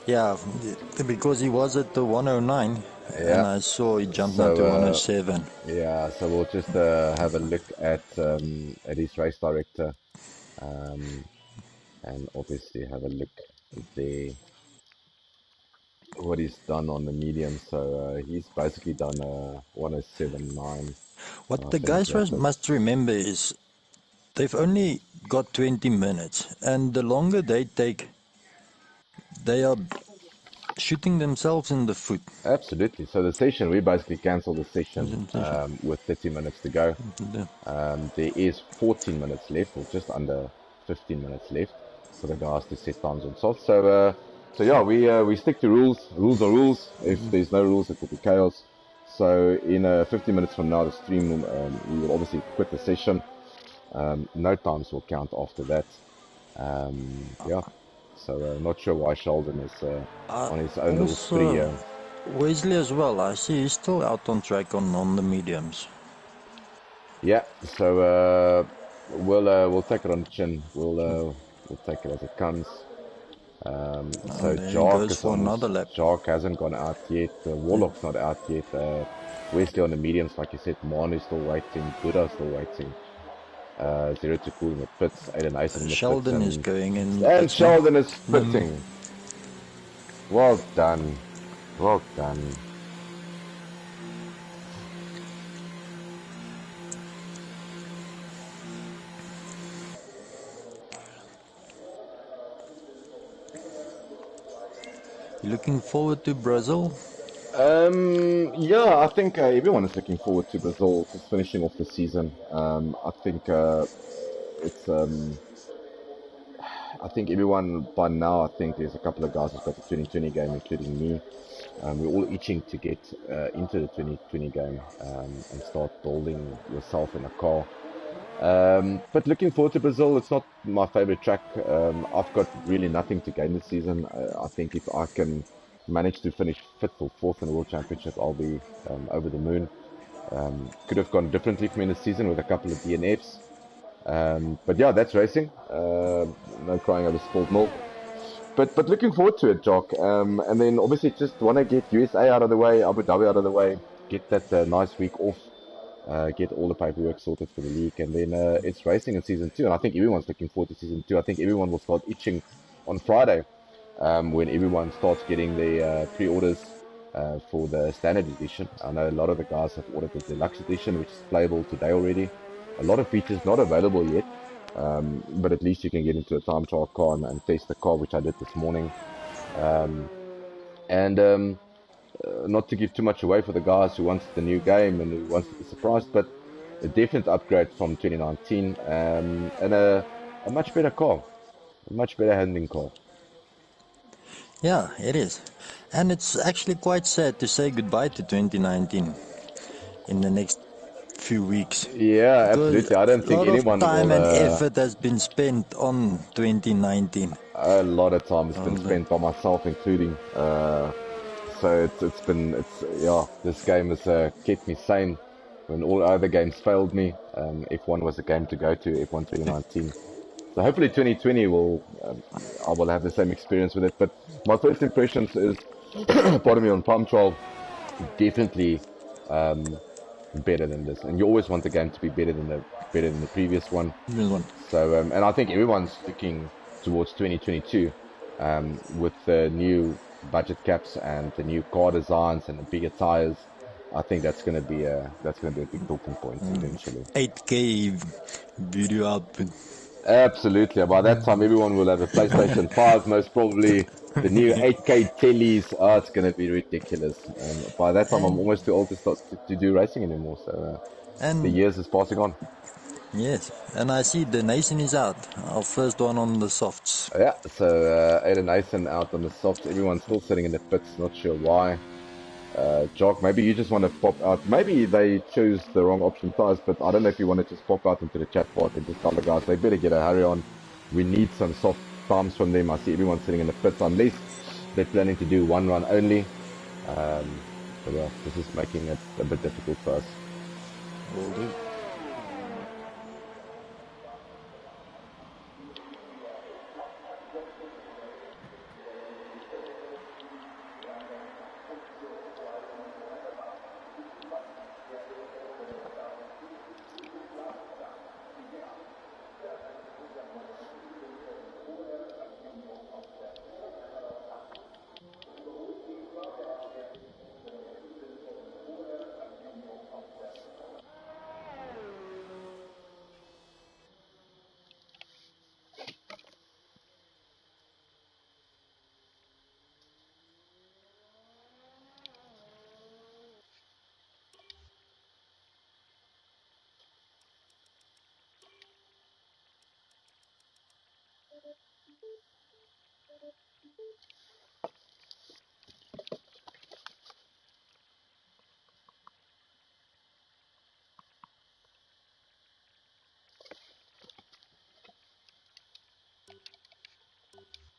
Yeah, because he was at the 109, Yeah. and I saw he jumped down to 107. Yeah, so we'll just have a look at his race director, and obviously have a look there what he's done on the medium. So he's basically done a 107.9. What I the think guys that was, must remember is they've only got 20 minutes, and the longer they take, they are shooting themselves in the foot. absolutely. So the session, we basically cancelled the session with 30 minutes to go. There is 14 minutes left, or just under 15 minutes left for the guys to set times on soft. So yeah, we stick to rules. Rules are rules. If there's no rules, it will be chaos. So in 15 minutes from now, the stream, we will obviously quit the session. No times will count after that. Yeah. So not sure why Sheldon is on his own little spree here. Wesley as well, I see he's still out on track on the mediums. Yeah, so We'll take it on the chin. We'll take it as it comes. So There he goes for almost. another lap. Jock hasn't gone out yet. Warlock's not out yet. Wesley on the mediums, like you said. Manu's still waiting. Buddha's still waiting. Zero to cool in the pits. Aiden Ice in the Sheldon pits. is going in. And Sheldon is pitting. Well done. Well done. You looking forward to Brazil? Yeah, I think everyone is looking forward to Brazil just finishing off the season. I think it's I think everyone by now, I think there's a couple of guys who've got the 2020 game, including me. We're all itching to get into the 2020 game and start building yourself in a car. But looking forward to Brazil. It's not my favorite track. I've got really nothing to gain this season. I think if I can manage to finish fifth or fourth in the World Championship, I'll be over the moon. Could have gone differently for me in the season with a couple of DNFs. But yeah, that's racing. No crying over spilled milk. But looking forward to it, Jock. And then obviously just want to get USA out of the way, Abu Dhabi out of the way, get that nice week off, get all the paperwork sorted for the league, and then it's racing in season 2. And I think everyone's looking forward to season 2. I think everyone will start itching on Friday when everyone starts getting the pre-orders for the standard edition. I know a lot of the guys have ordered the deluxe edition, which is playable today already. A lot of features not available yet, but at least you can get into a time trial car and test the car, which I did this morning. And not to give too much away for the guys who wants the new game and who wants to be surprised, but a definite upgrade from 2019 and a much better car, a much better handling car. Yeah, it is. And it's actually quite sad to say goodbye to 2019 in the next few weeks. Yeah, absolutely. I don't think anyone will. A lot of time and will, effort has been spent on 2019. a lot of time has been spent by myself, including. So yeah. This game has kept me sane when all other games failed me. F1 was a game to go to. F1 2019. So hopefully 2020 I will have the same experience with it. But my first impressions is, pardon me, on Palm 12, definitely better than this. And you always want the game to be better than the previous one. So and I think everyone's looking towards 2022 with the new budget caps and the new car designs and the bigger tires. I think that's going to be a big talking point eventually. 8K video output. Absolutely. By that time, everyone will have a PlayStation 5, most probably the new 8K tellies. Oh, it's going to be ridiculous. By that time, I'm almost too old to start to do racing anymore. So the years is passing on. Yes, and I see the Nathan is out. Our first one on the softs. Yeah, so Aiden Nathan out on the softs. Everyone's still sitting in the pits, not sure why. Jock, maybe you just want to pop out. Maybe they chose the wrong option tires, but I don't know if you want to just pop out into the chat bot and just tell the guys they better get a hurry on. We need some soft times from them. I see everyone sitting in the pits unless they're planning to do one run only. So yeah, this is making it a bit difficult for us. Will do.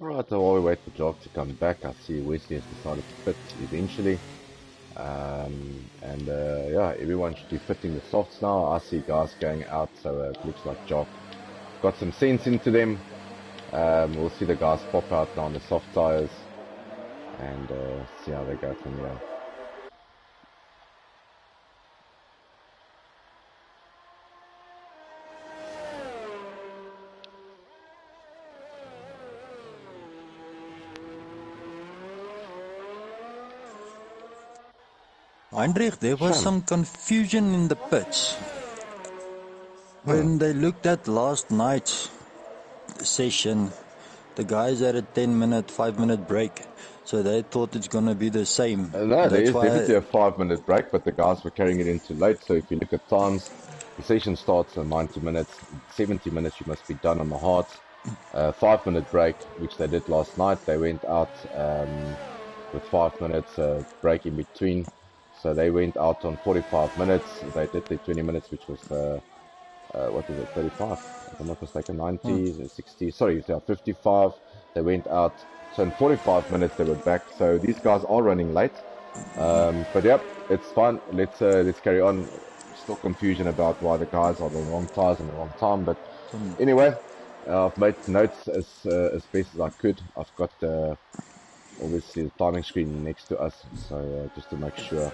Alright, so while we wait for Jock to come back, I see Wesley has decided to pit eventually. And yeah, everyone should be fitting the softs now. I see guys going out, so it looks like Jock got some sense into them. We'll see the guys pop out now on the soft tires and see how they go from here. Heinrich, there was some confusion in the pits. When they looked at last night's session, the guys had a 10-minute, 5-minute break, so they thought it's going to be the same. No, there is definitely a 5-minute break, but the guys were carrying it in too late. So if you look at times, the session starts at 90 minutes, 70 minutes you must be done on the hards. 5-minute break, which they did last night. They went out with 5 minutes break in between. So they went out on 45 minutes. They did their 20 minutes, which was, what is it, 35? If I'm not mistaken, 90, 60, sorry, 55. They went out. So in 45 minutes they were back. So these guys are running late. But yep, it's fine. Let's carry on. Still confusion about why the guys are the wrong tires and the wrong time. But anyway, I've made notes as best as I could. I've got obviously the timing screen next to us, so just to make sure.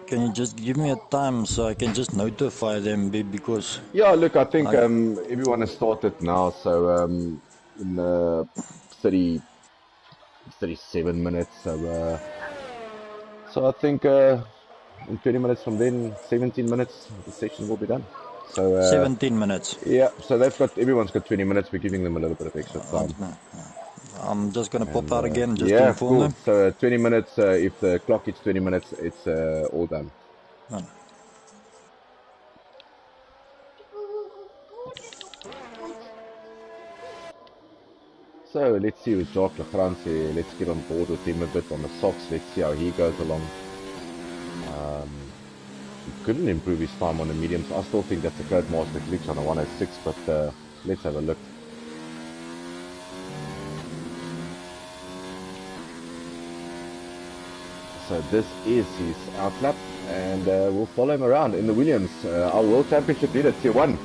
Can you just give me a time so I can just notify them, because... Yeah, look, I think everyone has started now, so in 37 minutes, so I think in 20 minutes from then, 17 minutes, the session will be done. So 17 minutes. Yeah, so everyone's got 20 minutes. We're giving them a little bit of extra time. I'm just going to pop out again just to inform them. So 20 minutes, if the clock hits 20 minutes, it's all done. So let's see with Jacques Lagrange. Let's get on board with him a bit on the softs. Let's see how he goes along. He couldn't improve his time on the mediums. I still think that's a great master glitch on a 106, but let's have a look. So this is his outlap, and we'll follow him around in the Williams, our World Championship leader, Tier 1.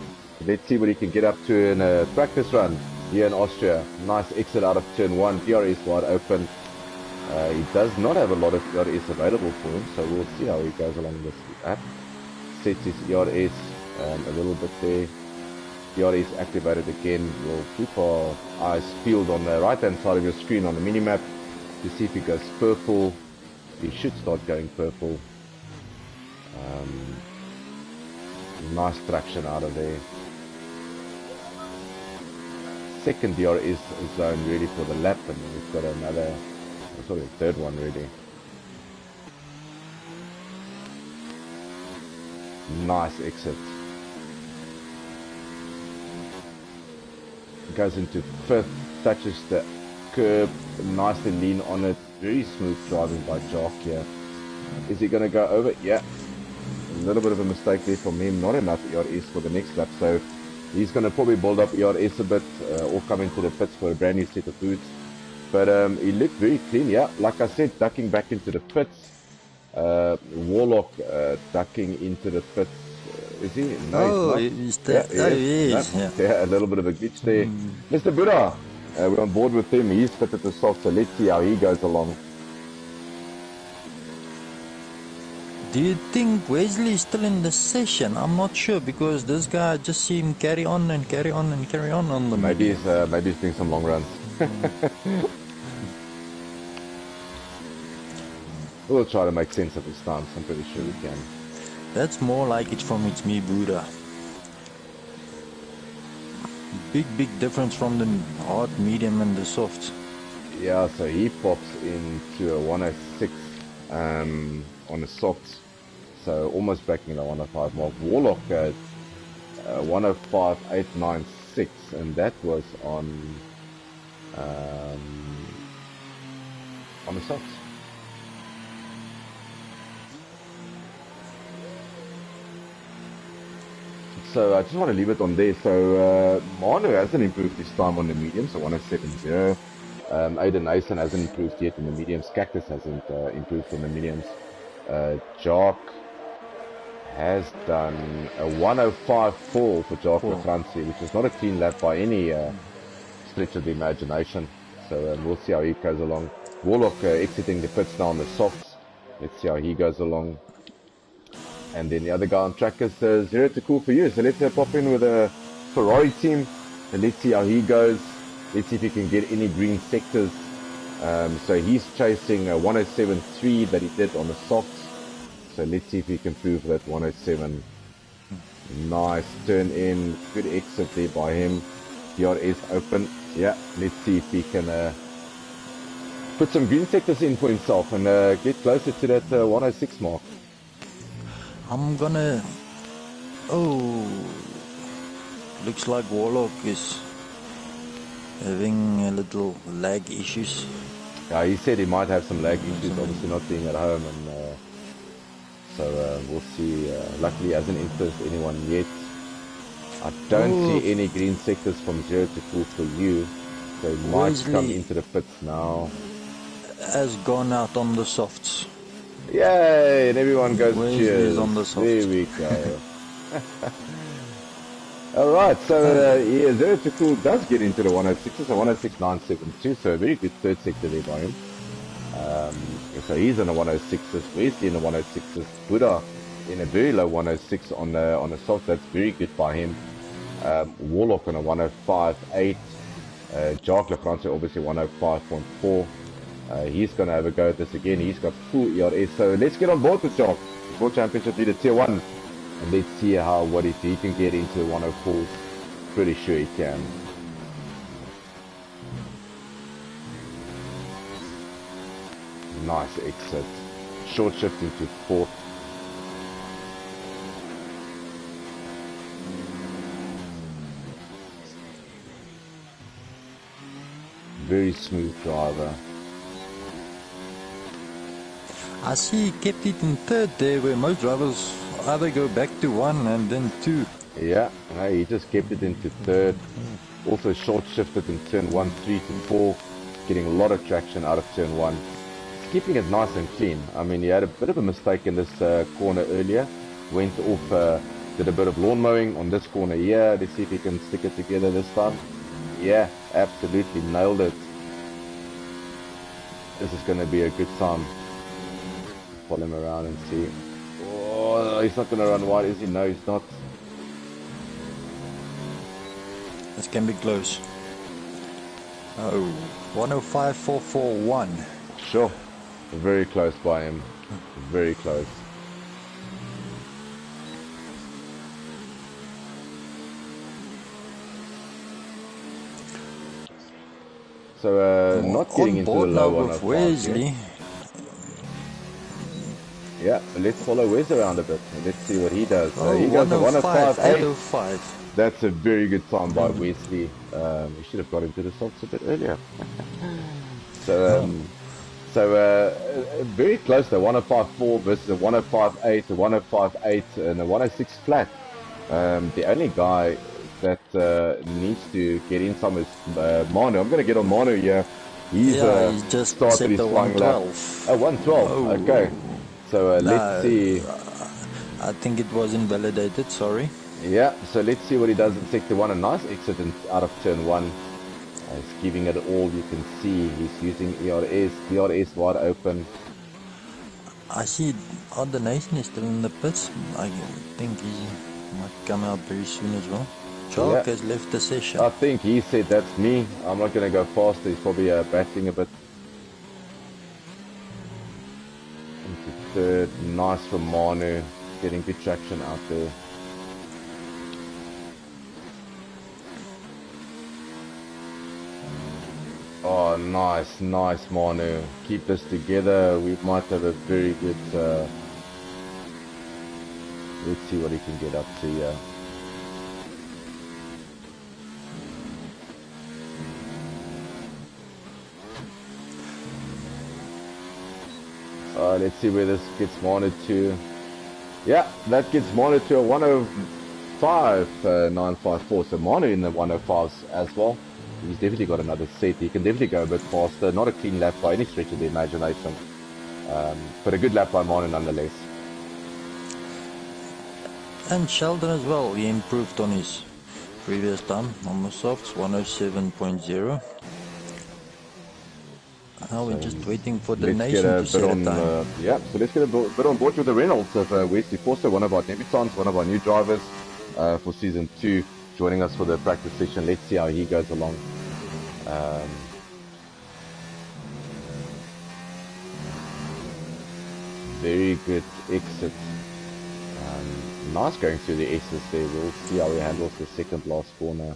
Let's see what he can get up to in a practice run here in Austria. Nice exit out of turn 1, DRS wide open. He does not have a lot of DRS available for him, so we'll see how he goes along this app. Sets his ERS a little bit there. DRS activated again. We'll keep our eyes peeled on the right hand side of your screen on the minimap to see if he goes purple. He should start going purple. Nice traction out of there. Second DRS zone ready for the lap, and we've got another, sorry, the third one ready. Nice exit. Goes into fifth, touches the curb, nicely lean on it. Very smooth driving by Jock here. Is he going to go over? Yeah. A little bit of a mistake there from him. Not enough ERS for the next lap. So he's going to probably build up ERS a bit or come into the pits for a brand new set of boots. But he looked very clean. Yeah, like I said, ducking back into the pits. Warlock ducking into the pits. Is he? No, he's not. He is. Yeah, a little bit of a glitch there. Mr. Buddha. We're on board with him. He's fitted the soft, so let's see how he goes along. Do you think Wesley is still in the session? I'm not sure, because this guy, I just see him carry on and carry on and carry on the maybe he's doing some long runs. We'll try to make sense of his stance. I'm pretty sure we can. That's more like it's from It's Me Buddha. Big difference from the hard, medium and the soft. Yeah, so he pops into a 106 on the softs, so almost backing the 105 mark. Warlock at 105.896, and that was on the softs. So I just want to leave it on there. So Manu hasn't improved his time on the medium, so 107.0. Aiden Nason hasn't improved yet in the mediums. Cactus hasn't improved in the mediums. Jock has done a 105.4 for Jock Lefranci, which is not a clean lap by any stretch of the imagination. So we'll see how he goes along. Warlock exiting the pits now on the softs. Let's see how he goes along. And then the other guy on track is Zero to Cool for you. So let's pop in with a Ferrari team and let's see how he goes. Let's see if he can get any green sectors. So he's chasing a 107.3 that he did on the softs. So let's see if he can prove that 107. Nice turn in, good exit there by him. DRS open. Yeah, let's see if he can put some green sectors in for himself and get closer to that 106 mark. I'm gonna... Oh, looks like Warlock is having a little lag issues. Yeah, he said he might have some lag issues, obviously not being at home, and so we'll see. Luckily, he hasn't influenced anyone yet. I don't see any green sectors from Zero to Cool for you, so he might come into the pits now. Has gone out on the softs. Yay! And everyone goes cheers. On the softs. There we go. Alright, so Zero to Cool does get into the 106s, so 106.972, so a very good third sector there by him. So he's in the 106s, Wesley in the 106s, Buddha in a very low 106 on the soft, that's very good by him. Warlock on a 105.8, Jacques Lefranci obviously 105.4. He's going to have a go at this again. He's got full ERS, so let's get on board with Jacques. World Championship leader tier 1. And let's see what if he can get into the 104s. Pretty sure he can. Nice exit. Short shifting to 4th. Very smooth driver. I see he kept it in 3rd there, where most drivers either go back to 1 and then 2. Yeah, no, he just kept it into 3rd. Also short shifted in turn 1, 3 to 4. Getting a lot of traction out of turn 1. He's keeping it nice and clean. I mean, he had a bit of a mistake in this corner earlier. Went off, did a bit of lawn mowing on this corner here. Let's see if he can stick it together this time. Yeah, absolutely nailed it. This is going to be a good time. Follow him around and see. Oh, he's not going to run wide, is he? No, he's not. This can be close. Oh, 105.441. Sure. Very close by him. Very close. So, not getting into the low one of Wesley. Yeah, let's follow Wes around a bit. Let's see what he does. He goes to 105.8. That's a very good time by Wesley. We should have got into the softs a bit earlier. So, very close to 105.4 versus a 105.8, a 105.8, and a 106 flat. The only guy that needs to get in some is Manu. I'm going to get on Manu here. He just started his flying lap. 112. Oh. Okay. So let's see. I think it was invalidated, sorry. Yeah, so let's see what he does in sector 1. A nice exit out of turn 1. He's giving it all, you can see. He's using ERS, DRS wide open. I see Other Nation is still in the pits. I think he might come out very soon as well. Chalk has left the session. I think he said, that's me. I'm not going to go faster. He's probably battling a bit. Third, nice from Manu, getting good traction out there. Oh, nice Manu. Keep this together. We might have a very good. Let's see what he can get up to here. Let's see where this gets Manu to. Yeah, that gets Manu to a 105.954. So Manu in the 105s as well. He's definitely got another set. He can definitely go a bit faster. Not a clean lap by any stretch of the imagination. But a good lap by Manu nonetheless. And Sheldon as well, he improved on his previous time on the softs, 107.0. Now we're just waiting for the Let's get nation a to bit set a on, time. so let's get a bit on board with the Reynolds of Wesley Forster, one of our debutants, one of our new drivers for season 2, joining us for the practice session. Let's see how he goes along. Very good exit. Nice going through the S's there. We'll see how he handles the second last corner.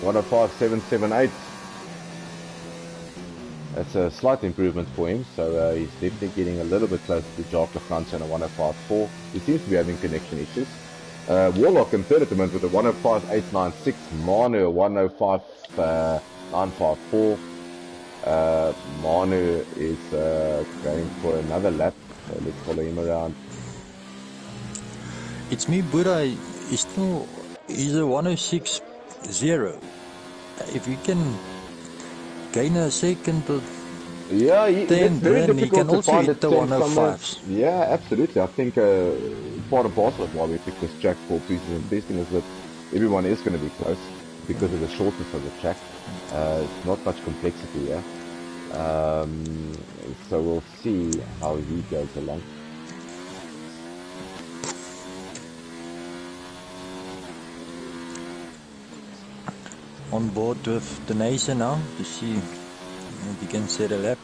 One of 5.778. That's a slight improvement for him, so he's definitely getting a little bit closer to Jacques Lefrance and a 105.4. He seems to be having connection issues. Warlock in third at the moment with a 105.896. Manu a 105.954. Manu is going for another lap, so let's follow him around. It's me, Buddha. He's a 106.0. If you can gain a second or yeah, it's very then he difficult can to also find hit the 105s. Yeah, absolutely. I think part and parcel of why we picked this track for pieces and testing is that everyone is going to be close because of the shortness of the track. It's not much complexity here. So we'll see how he goes along. On board with the nation now to see if he can set a lap.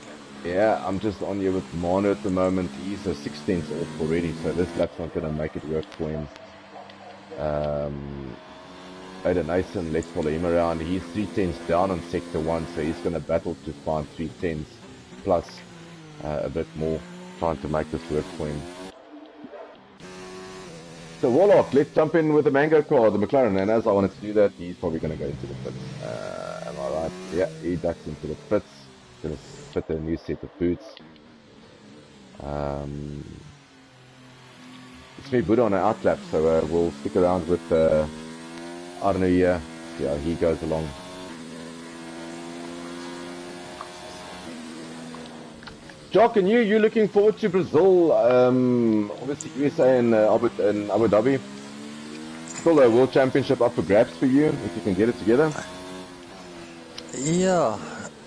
Yeah, I'm just on here with Manu at the moment. He's a 16th off already, so this lap's not going to make it work for him. Aiden Nason, let's follow him around. He's 3/10 down on sector 1, so he's going to battle to find 3/10 plus a bit more, trying to make this work for him. So Warlock, let's jump in with the Mango car, the McLaren, and as I wanted to do that, he's probably going to go into the pits. Am I right? Yeah, he ducks into the pits. Going to fit a new set of boots. It's me, Buddha, on an outlap, so we'll stick around with Arno here, see how he goes along. Jock, and you looking forward to Brazil? Obviously USA and Abu Dhabi. Still a World Championship up for grabs for you, if you can get it together. Yeah,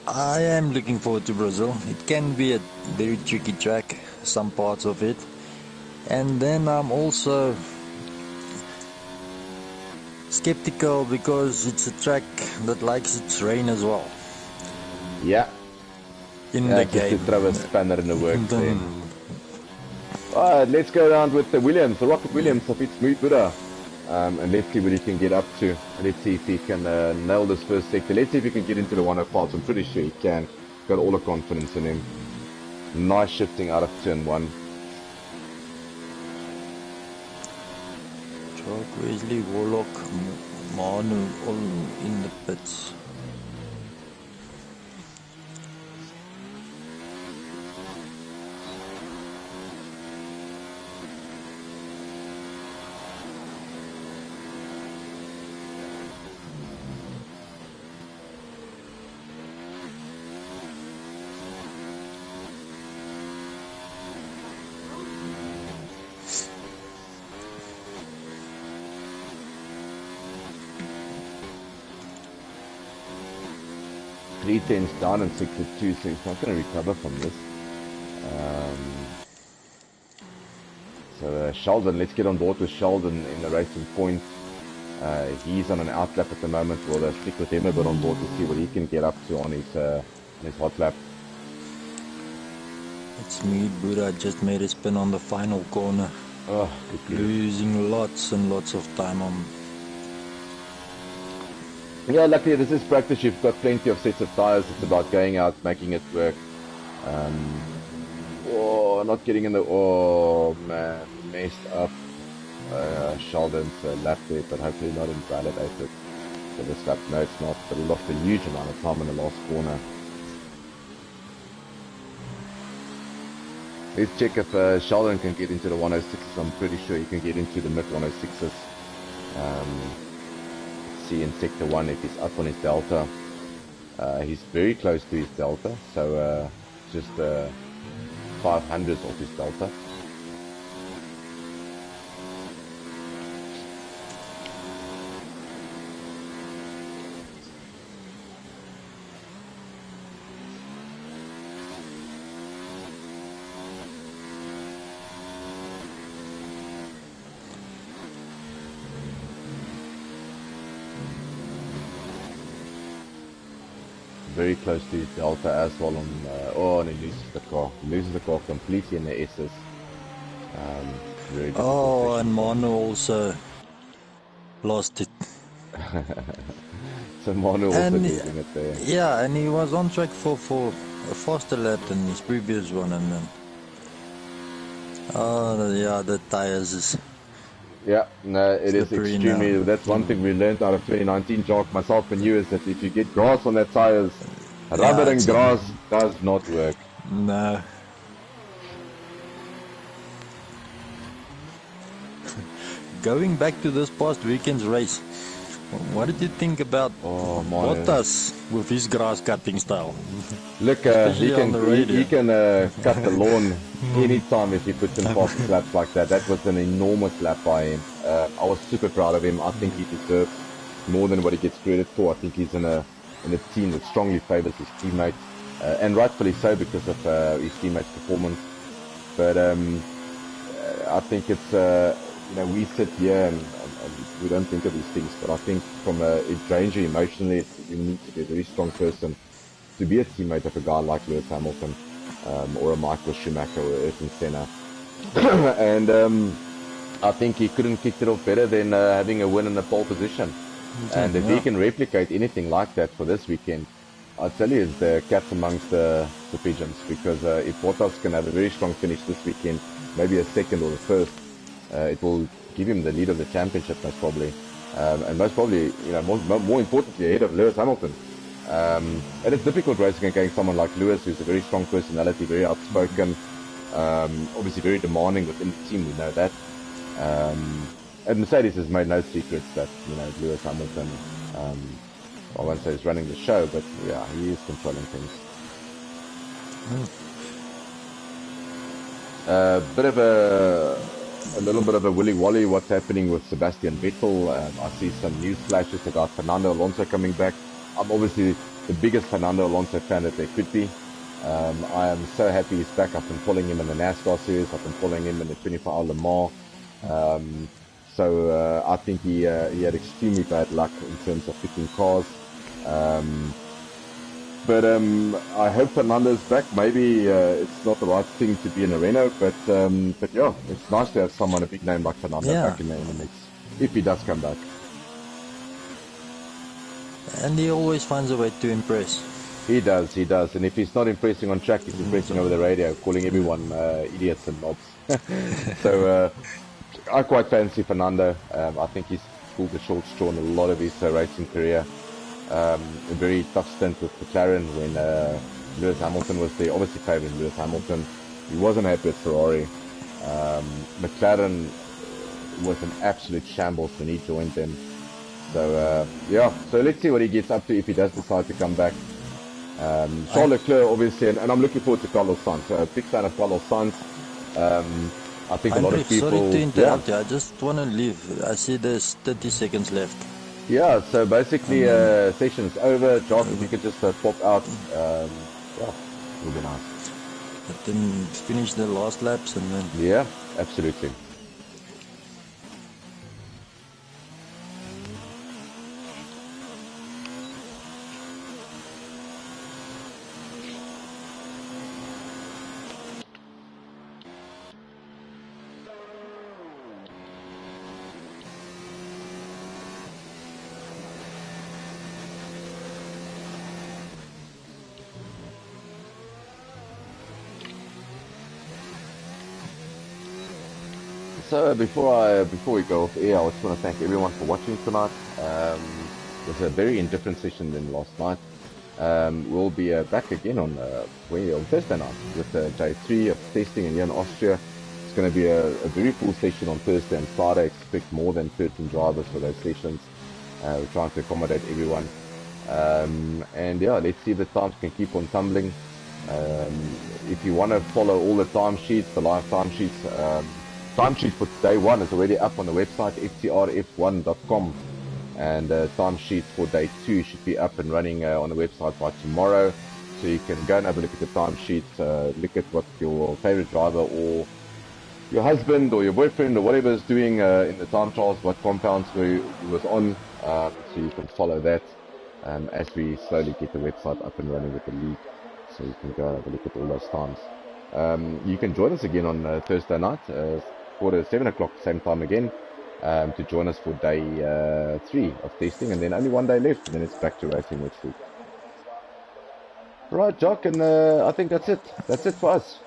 I am looking forward to Brazil. It can be a very tricky track, some parts of it. And then I'm also skeptical because it's a track that likes its rain as well. Yeah. In the game. Just to throw a spanner in the works then. Alright, let's go around with the Williams, the Rocket Williams of its Smooth Buddha. And let's see what he can get up to. Let's see if he can nail this first sector. Let's see if he can get into the 105. I'm pretty sure he can. Got all the confidence in him. Nice shifting out of turn 1. Chalk, Wesley, Warlock, Manu, all in the pits. Three tenths down in sector 2, so he's not going to recover from this. So Sheldon, let's get on board with Sheldon in the racing point. He's on an outlap at the moment. We'll stick with him a bit on board to see what he can get up to on his hot lap. It's me, Buddha. Just made a spin on the final corner. Oh, losing lots and lots of time on. Yeah, luckily this is practice. You've got plenty of sets of tires. It's about going out, making it work. Oh, not getting in the... Oh, man. Messed up. Sheldon's lap there, but hopefully not invalidated. So this lap, no, it's not. But he lost a huge amount of time in the last corner. Let's check if Sheldon can get into the 106s. I'm pretty sure he can get into the mid 106s. see in Sector 1 if he's up on his delta. He's very close to his delta, so just 500s off his delta. Very close to his delta as well on, and he loses the car. He loses the car completely in the S's. Very difficult and Manu also lost it. So Manu also losing it there. Yeah, and he was on track for a faster lap than his previous one, and then the tires is. Yeah, no, it is extremely. Now. That's one thing we learned out of 2019, Jock, myself and you, is that if you get grass on that tires, rubber and grass does not work. No. Going back to this past weekend's race, what did you think about Bottas with his grass cutting style? Look, he can cut the lawn anytime if he puts in fast laps like that. That was an enormous lap by him. I was super proud of him. I think he deserves more than what he gets credit for. I think he's in a team that strongly favors his teammates, and rightfully so because of his teammates' performance. But I think it's we sit here and we don't think of these things, but I think from it drains you emotionally. You need to be a very strong person to be a teammate of a guy like Lewis Hamilton, or a Michael Schumacher or Ayrton Senna. And I think he couldn't kick it off better than having a win in the pole position. And if he can replicate anything like that for this weekend, I tell you, it's the cats amongst the pigeons, because if Bottas can have a very strong finish this weekend, maybe a second or a first, it will give him the lead of the championship most probably, and most probably, more importantly, ahead of Lewis Hamilton. And it's difficult racing against someone like Lewis, who's a very strong personality, very outspoken, obviously very demanding within the team, we know that. And Mercedes has made no secrets that, Lewis Hamilton, I won't say he's running the show, but yeah, he is controlling things. A little bit of a willy-wally what's happening with Sebastian Vettel. I see some news flashes about Fernando Alonso coming back. I'm obviously the biggest Fernando Alonso fan that there could be. I am so happy he's back. I've been following him in the NASCAR series. I've been following him in the 24-hour Le Mans. So I think he had extremely bad luck in terms of picking cars. But I hope Fernando's back. Maybe it's not the right thing to be in a Renault, but yeah, it's nice to have someone, a big name like Fernando, back in the mix, if he does come back. And he always finds a way to impress. He does. And if he's not impressing on track, he's impressing over the radio, calling everyone idiots and mobs. So I quite fancy Fernando. I think he's pulled the short straw in a lot of his racing career. A very tough stint with McLaren when Lewis Hamilton was there, obviously favouring Lewis Hamilton. He wasn't happy at Ferrari. McLaren was an absolute shambles when he joined them. So so let's see what he gets up to if he does decide to come back. Charles Leclerc, obviously, and I'm looking forward to Carlos Sainz. A big fan of Carlos Sainz. I think a lot of people... Sorry to interrupt you, I just want to leave. I see there's 30 seconds left. Yeah, so basically session's over. Jock, if you could just pop out, it would be nice. But then finish the last laps and then... Yeah, absolutely. So before we go off air, I just want to thank everyone for watching tonight. It was a very indifferent session than last night. We'll be back again on Thursday night with day 3 of testing here in Austria. It's going to be a very full session on Thursday and Friday. Expect more than 13 drivers for those sessions. We're trying to accommodate everyone. And yeah, let's see if the times can keep on tumbling. If you want to follow all the timesheets, the live timesheets, timesheet for day one is already up on the website, ftrf1.com. And timesheet for day 2 should be up and running on the website by tomorrow. So you can go and have a look at the timesheets, look at what your favorite driver or your husband or your boyfriend or whatever is doing in the time trials, what compounds he was on, so you can follow that as we slowly get the website up and running with the league. So you can go and have a look at all those times. You can join us again on Thursday night, quarter 7 o'clock, same time again, to join us for day 3 of testing, and then only 1 day left, and then it's back to racing next week. Right, Jock, and I think that's it. That's it for us.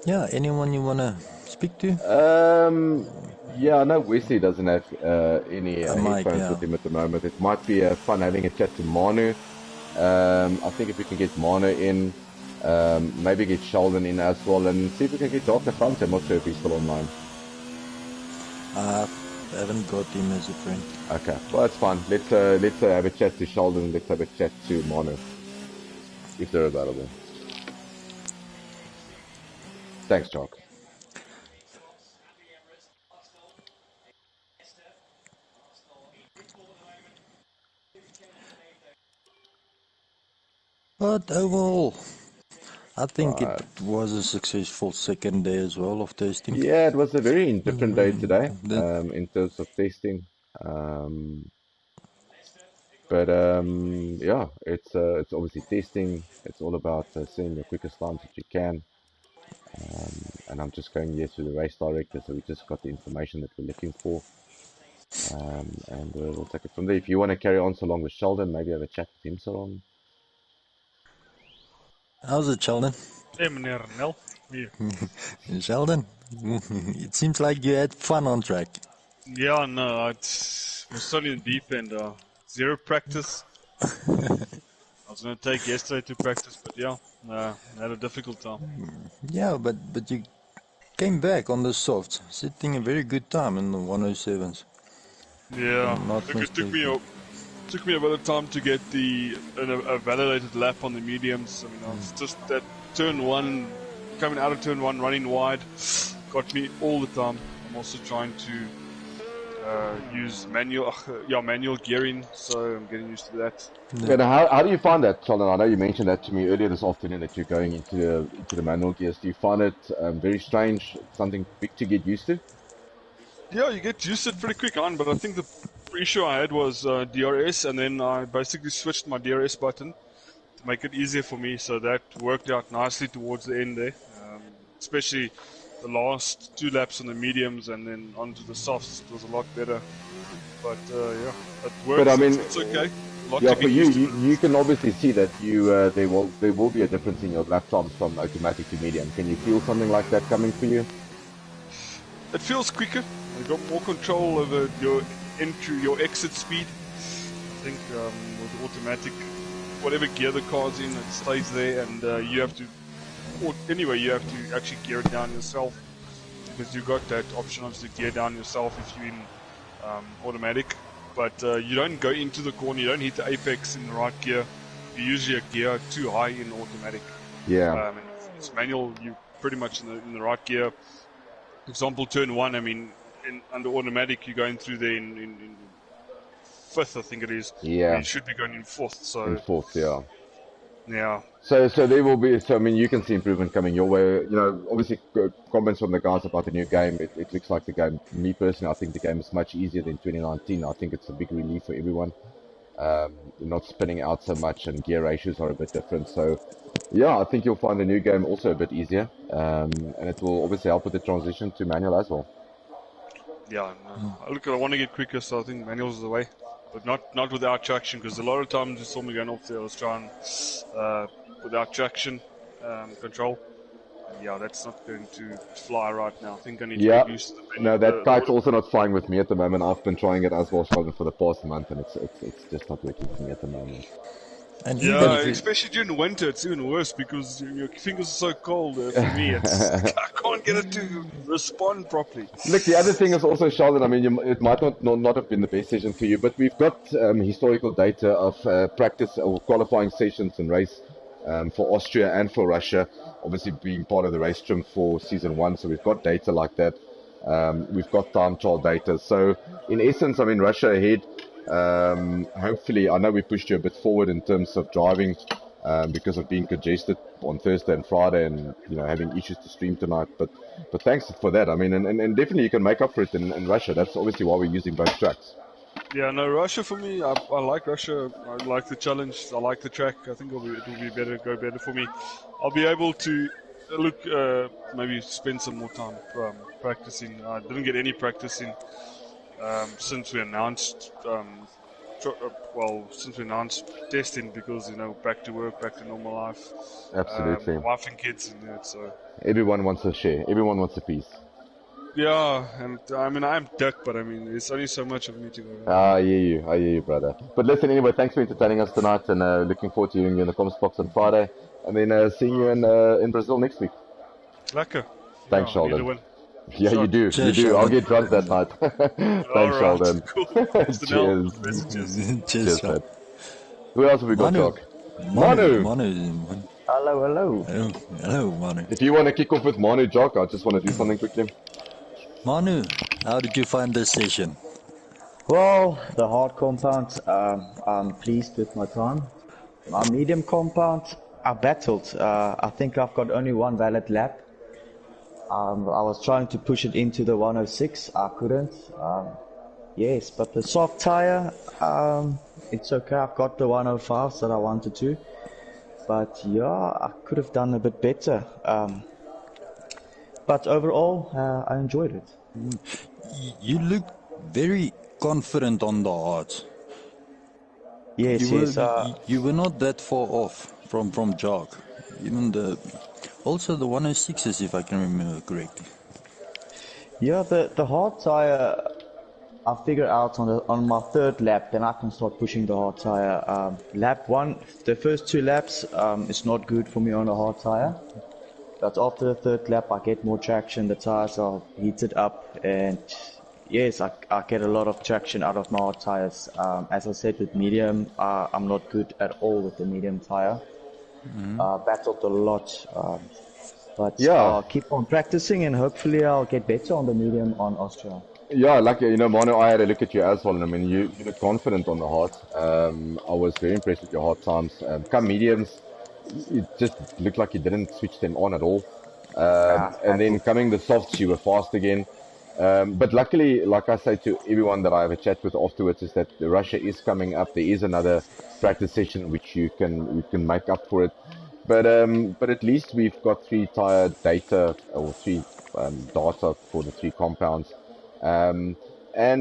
Yeah, anyone you want to speak to? Yeah, I know Wesley doesn't have any Mike, headphones yeah. with him at the moment. It might be fun having a chat to Manu. I think if we can get Manu in, maybe get Sheldon in as well, and see if we can get Doc the front. I'm not sure if he's still online. I haven't got him as a friend. Okay, well that's fine. Let's have a chat to Sheldon. Let's have a chat to Manu if they're available. Thanks, Jock. But overall, I think Right. it was a successful second day as well of testing. Yeah, it was a very indifferent day today The- in terms of testing. But yeah, it's obviously testing. It's all about seeing the quickest times that you can. And I'm just going here to the race director, so we just got the information that we're looking for. And we'll take it from there. If you want to carry on so long with Sheldon, maybe have a chat with him so long. How's it, Sheldon? Hey, meneer Nel. Hier. Sheldon, it seems like you had fun on track. Yeah, no, was totally in the deep end. Zero practice. I was going to take yesterday to practice, but yeah, I had a difficult time. Yeah, but you came back on the softs, setting a very good time in the 107s. Yeah, Not it took me a bit of time to get a validated lap on the mediums. I mean, I was just that turn one, coming out of turn one, running wide, got me all the time. I'm also trying to use manual gearing, so I'm getting used to that. Yeah. Now, how do you find that, Sheldon? I know you mentioned that to me earlier this afternoon that you're going into the manual gears. Do you find it very strange, something big to get used to? Yeah, you get used to it pretty quick on, but I think the issue I had was DRS, and then I basically switched my DRS button to make it easier for me, so that worked out nicely towards the end there, especially the last 2 laps on the mediums and then onto the softs. It was a lot better, but yeah, it works. But I mean, it's okay. Yeah, for you can obviously see that there will be a difference in your lap times from automatic to medium. Can you feel something like that coming for you? It feels quicker. You got more control over your entry, your exit speed. I think with automatic, whatever gear the car's in, it stays there, and you have to. Or anyway, you have to actually gear it down yourself, because you got that option of to gear down yourself if you're in automatic. But you don't go into the corner, you don't hit the apex in the right gear. You usually a gear too high in automatic. Yeah. And if it's manual, you're pretty much in the right gear. For example, turn one, I mean, under automatic, you're going through there in fifth, I think it is. Yeah. You should be going in fourth. So in fourth, yeah. Yeah. So there will be. So I mean, you can see improvement coming your way. You know, obviously comments from the guys about the new game. It looks like the game. Me personally, I think the game is much easier than 2019. I think it's a big relief for everyone. You're not spinning out so much, and gear ratios are a bit different. So yeah, I think you'll find the new game also a bit easier, and it will obviously help with the transition to manual as well. Yeah. No. Look, I want to get quicker, so I think manual's the way. But not without traction, because a lot of times you saw me going off there, I was trying without traction control. And yeah, that's not going to fly right now. I think I need to get used to the manual. No, that kite's also not flying with me at the moment. I've been trying it as well for the past month, and it's just not working for me at the moment. And even Yeah, if you, especially during winter, it's even worse because your fingers are so cold. For me, it's I can't get it to respond properly. Look, the other thing is also, Sheldon, I mean, it might not have been the best session for you, but we've got historical data of practice or qualifying sessions and race for Austria and for Russia, obviously being part of the race trim for season 1, so we've got data like that. We've got time trial data. So, in essence, I mean, Russia ahead. Hopefully, I know we pushed you a bit forward in terms of driving because of being congested on Thursday and Friday, and having issues to stream tonight. But thanks for that. I mean, and definitely you can make up for it in Russia. That's obviously why we're using both tracks. Yeah, no, Russia for me, I like Russia. I like the challenge. I like the track. I think it will be go better for me. I'll be able to maybe spend some more time practicing. I didn't get any practice in since we announced since we announced testing, because back to work, back to normal life. Absolutely. Wife and kids and that. So everyone wants a share. Everyone wants a piece. yeah, and I mean I'm Dick, but I mean there's only so much of me to go. I hear you, brother. But listen, anyway, thanks for entertaining us tonight, and looking forward to hearing you in the comments box on Friday, and then seeing you in Brazil next week. Lekker. Thanks, I Sheldon. need to win. Yeah, So, you do. cheers, You do. I'll Sheldon. get drunk that night. Thanks, Alright, Sheldon. cool. Cheers. cheers, Cheers, man. man. Who else have we got, Manu. Jock? Manu. Hello. Hello, Manu. If you want to kick off with Manu, Jock, I just want to do something quickly. Manu, how did you find this session? Well, the hard compound, I'm pleased with my time. My medium compound, I battled. I think I've got only one valid lap. I was trying to push it into the 106. I couldn't. Yes, but the soft tire, it's okay. I've got the 105s that I wanted to. But yeah, I could have done a bit better. But overall, I enjoyed it. You look very confident on the hards. Yes, You were not that far off from Jock. Even also the 106s, if I can remember correctly. Yeah, the hard tire, I figured out on my third lap, then I can start pushing the hard tire. Lap 1, the first 2 laps, it's not good for me on a hard tire. But after the third lap, I get more traction, the tires are heated up, and yes, I get a lot of traction out of my hard tires. As I said, with medium, I'm not good at all with the medium tire. Battled a lot, but Yeah. I'll keep on practicing, and hopefully I'll get better on the medium on Austria. Yeah, like, Manu, I had a look at you as well, and I mean, you look confident on the hard. I was very impressed with your hard times. Come mediums, it just looked like you didn't switch them on at all. And then coming the softs, you were fast again. But luckily, like I say to everyone that I have a chat with afterwards, is that Russia is coming up. There is another practice session which you can make up for it. But at least we've got 3 tire data, or 3 data for the 3 compounds. And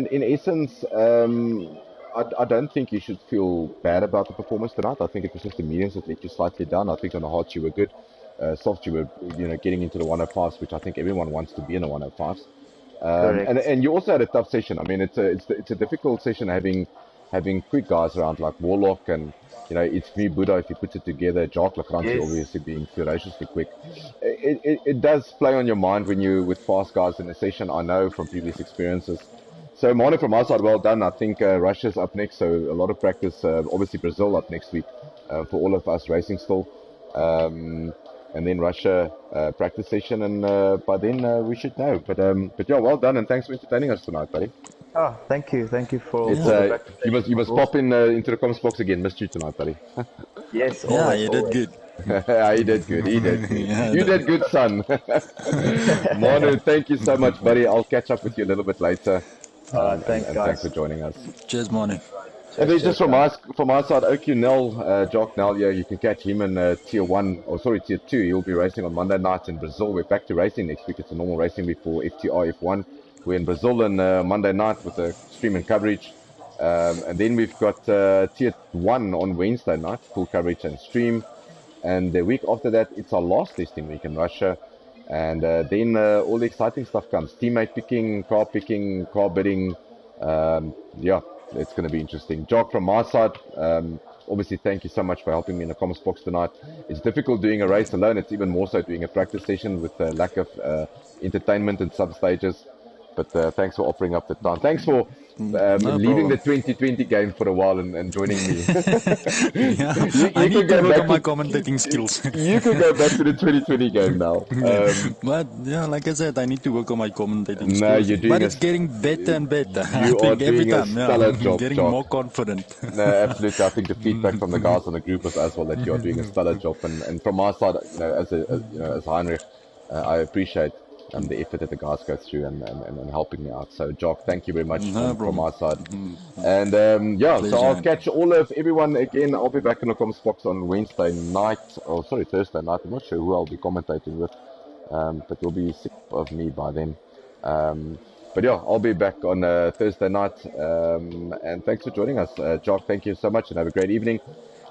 in essence, I don't think you should feel bad about the performance tonight. I think it was just the mediums that let you slightly down. I think on the hards you were good. Soft you were, getting into the 105s, which I think everyone wants to be in the 105s. And you also had a tough session. I mean, it's a difficult session having quick guys around like Warlock and it's me, Buddha, if he puts it together. Jock Lafranci obviously being ferociously quick. It does play on your mind when you with fast guys in a session. I know from previous experiences. So Manu, from our side, well done. I think Russia's up next, so a lot of practice. Obviously Brazil up next week for all of us racing still. And then Russia practice session, and by then we should know. But yeah, well done, and thanks for entertaining us tonight, buddy. Oh, thank you for. You must pop into the comments box again. Missed you tonight, buddy. Yes, Yeah, always, you always. did good. He did good. Yeah, You did good, son. Manu, thank you so much, buddy. I'll catch up with you a little bit later. Thanks, and guys. thanks for joining us. Cheers, Manu. And then just from our side, OQ Nell, Jock Nell, yeah, you can catch him in Tier 2. He'll be racing on Monday night in Brazil. We're back to racing next week. It's a normal racing week for FTR F1. We're in Brazil on Monday night with the stream and coverage. And then we've got Tier 1 on Wednesday night, full coverage and stream. And the week after that, it's our last testing week in Russia. And then all the exciting stuff comes. Teammate picking, car bidding. Yeah. it's going to be interesting. Jock, from my side, obviously thank you so much for helping me in the comments box tonight. It's difficult doing a race alone. It's even more so doing a practice session with the lack of entertainment in some stages. But thanks for offering up the time. Thanks for leaving the 2020 game for a while and joining me. Yeah, I need to work on my commentating skills. You could go back to the 2020 game now. But yeah, like I said, I need to work on my commentating skills. No, you're doing but it's getting better and better. You I are think every doing a time, stellar job, getting Jock. more confident. No, absolutely. I think the feedback from the guys on the group was as well that you are doing a stellar job. And from my side, as Heinrich, I appreciate the effort that the guys go through and helping me out. So, Jock, thank you very much from my side. And so I'll catch all of everyone again. I'll be back in the comments box on Thursday night. I'm not sure who I'll be commentating with, but you'll be sick of me by then. But yeah, I'll be back on Thursday night. And thanks for joining us, Jock. Thank you so much, and have a great evening.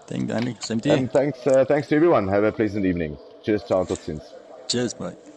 Thanks, Andy. Same to you. And thanks to everyone. Have a pleasant evening. Cheers, ciao, tot ziens. Cheers, bye.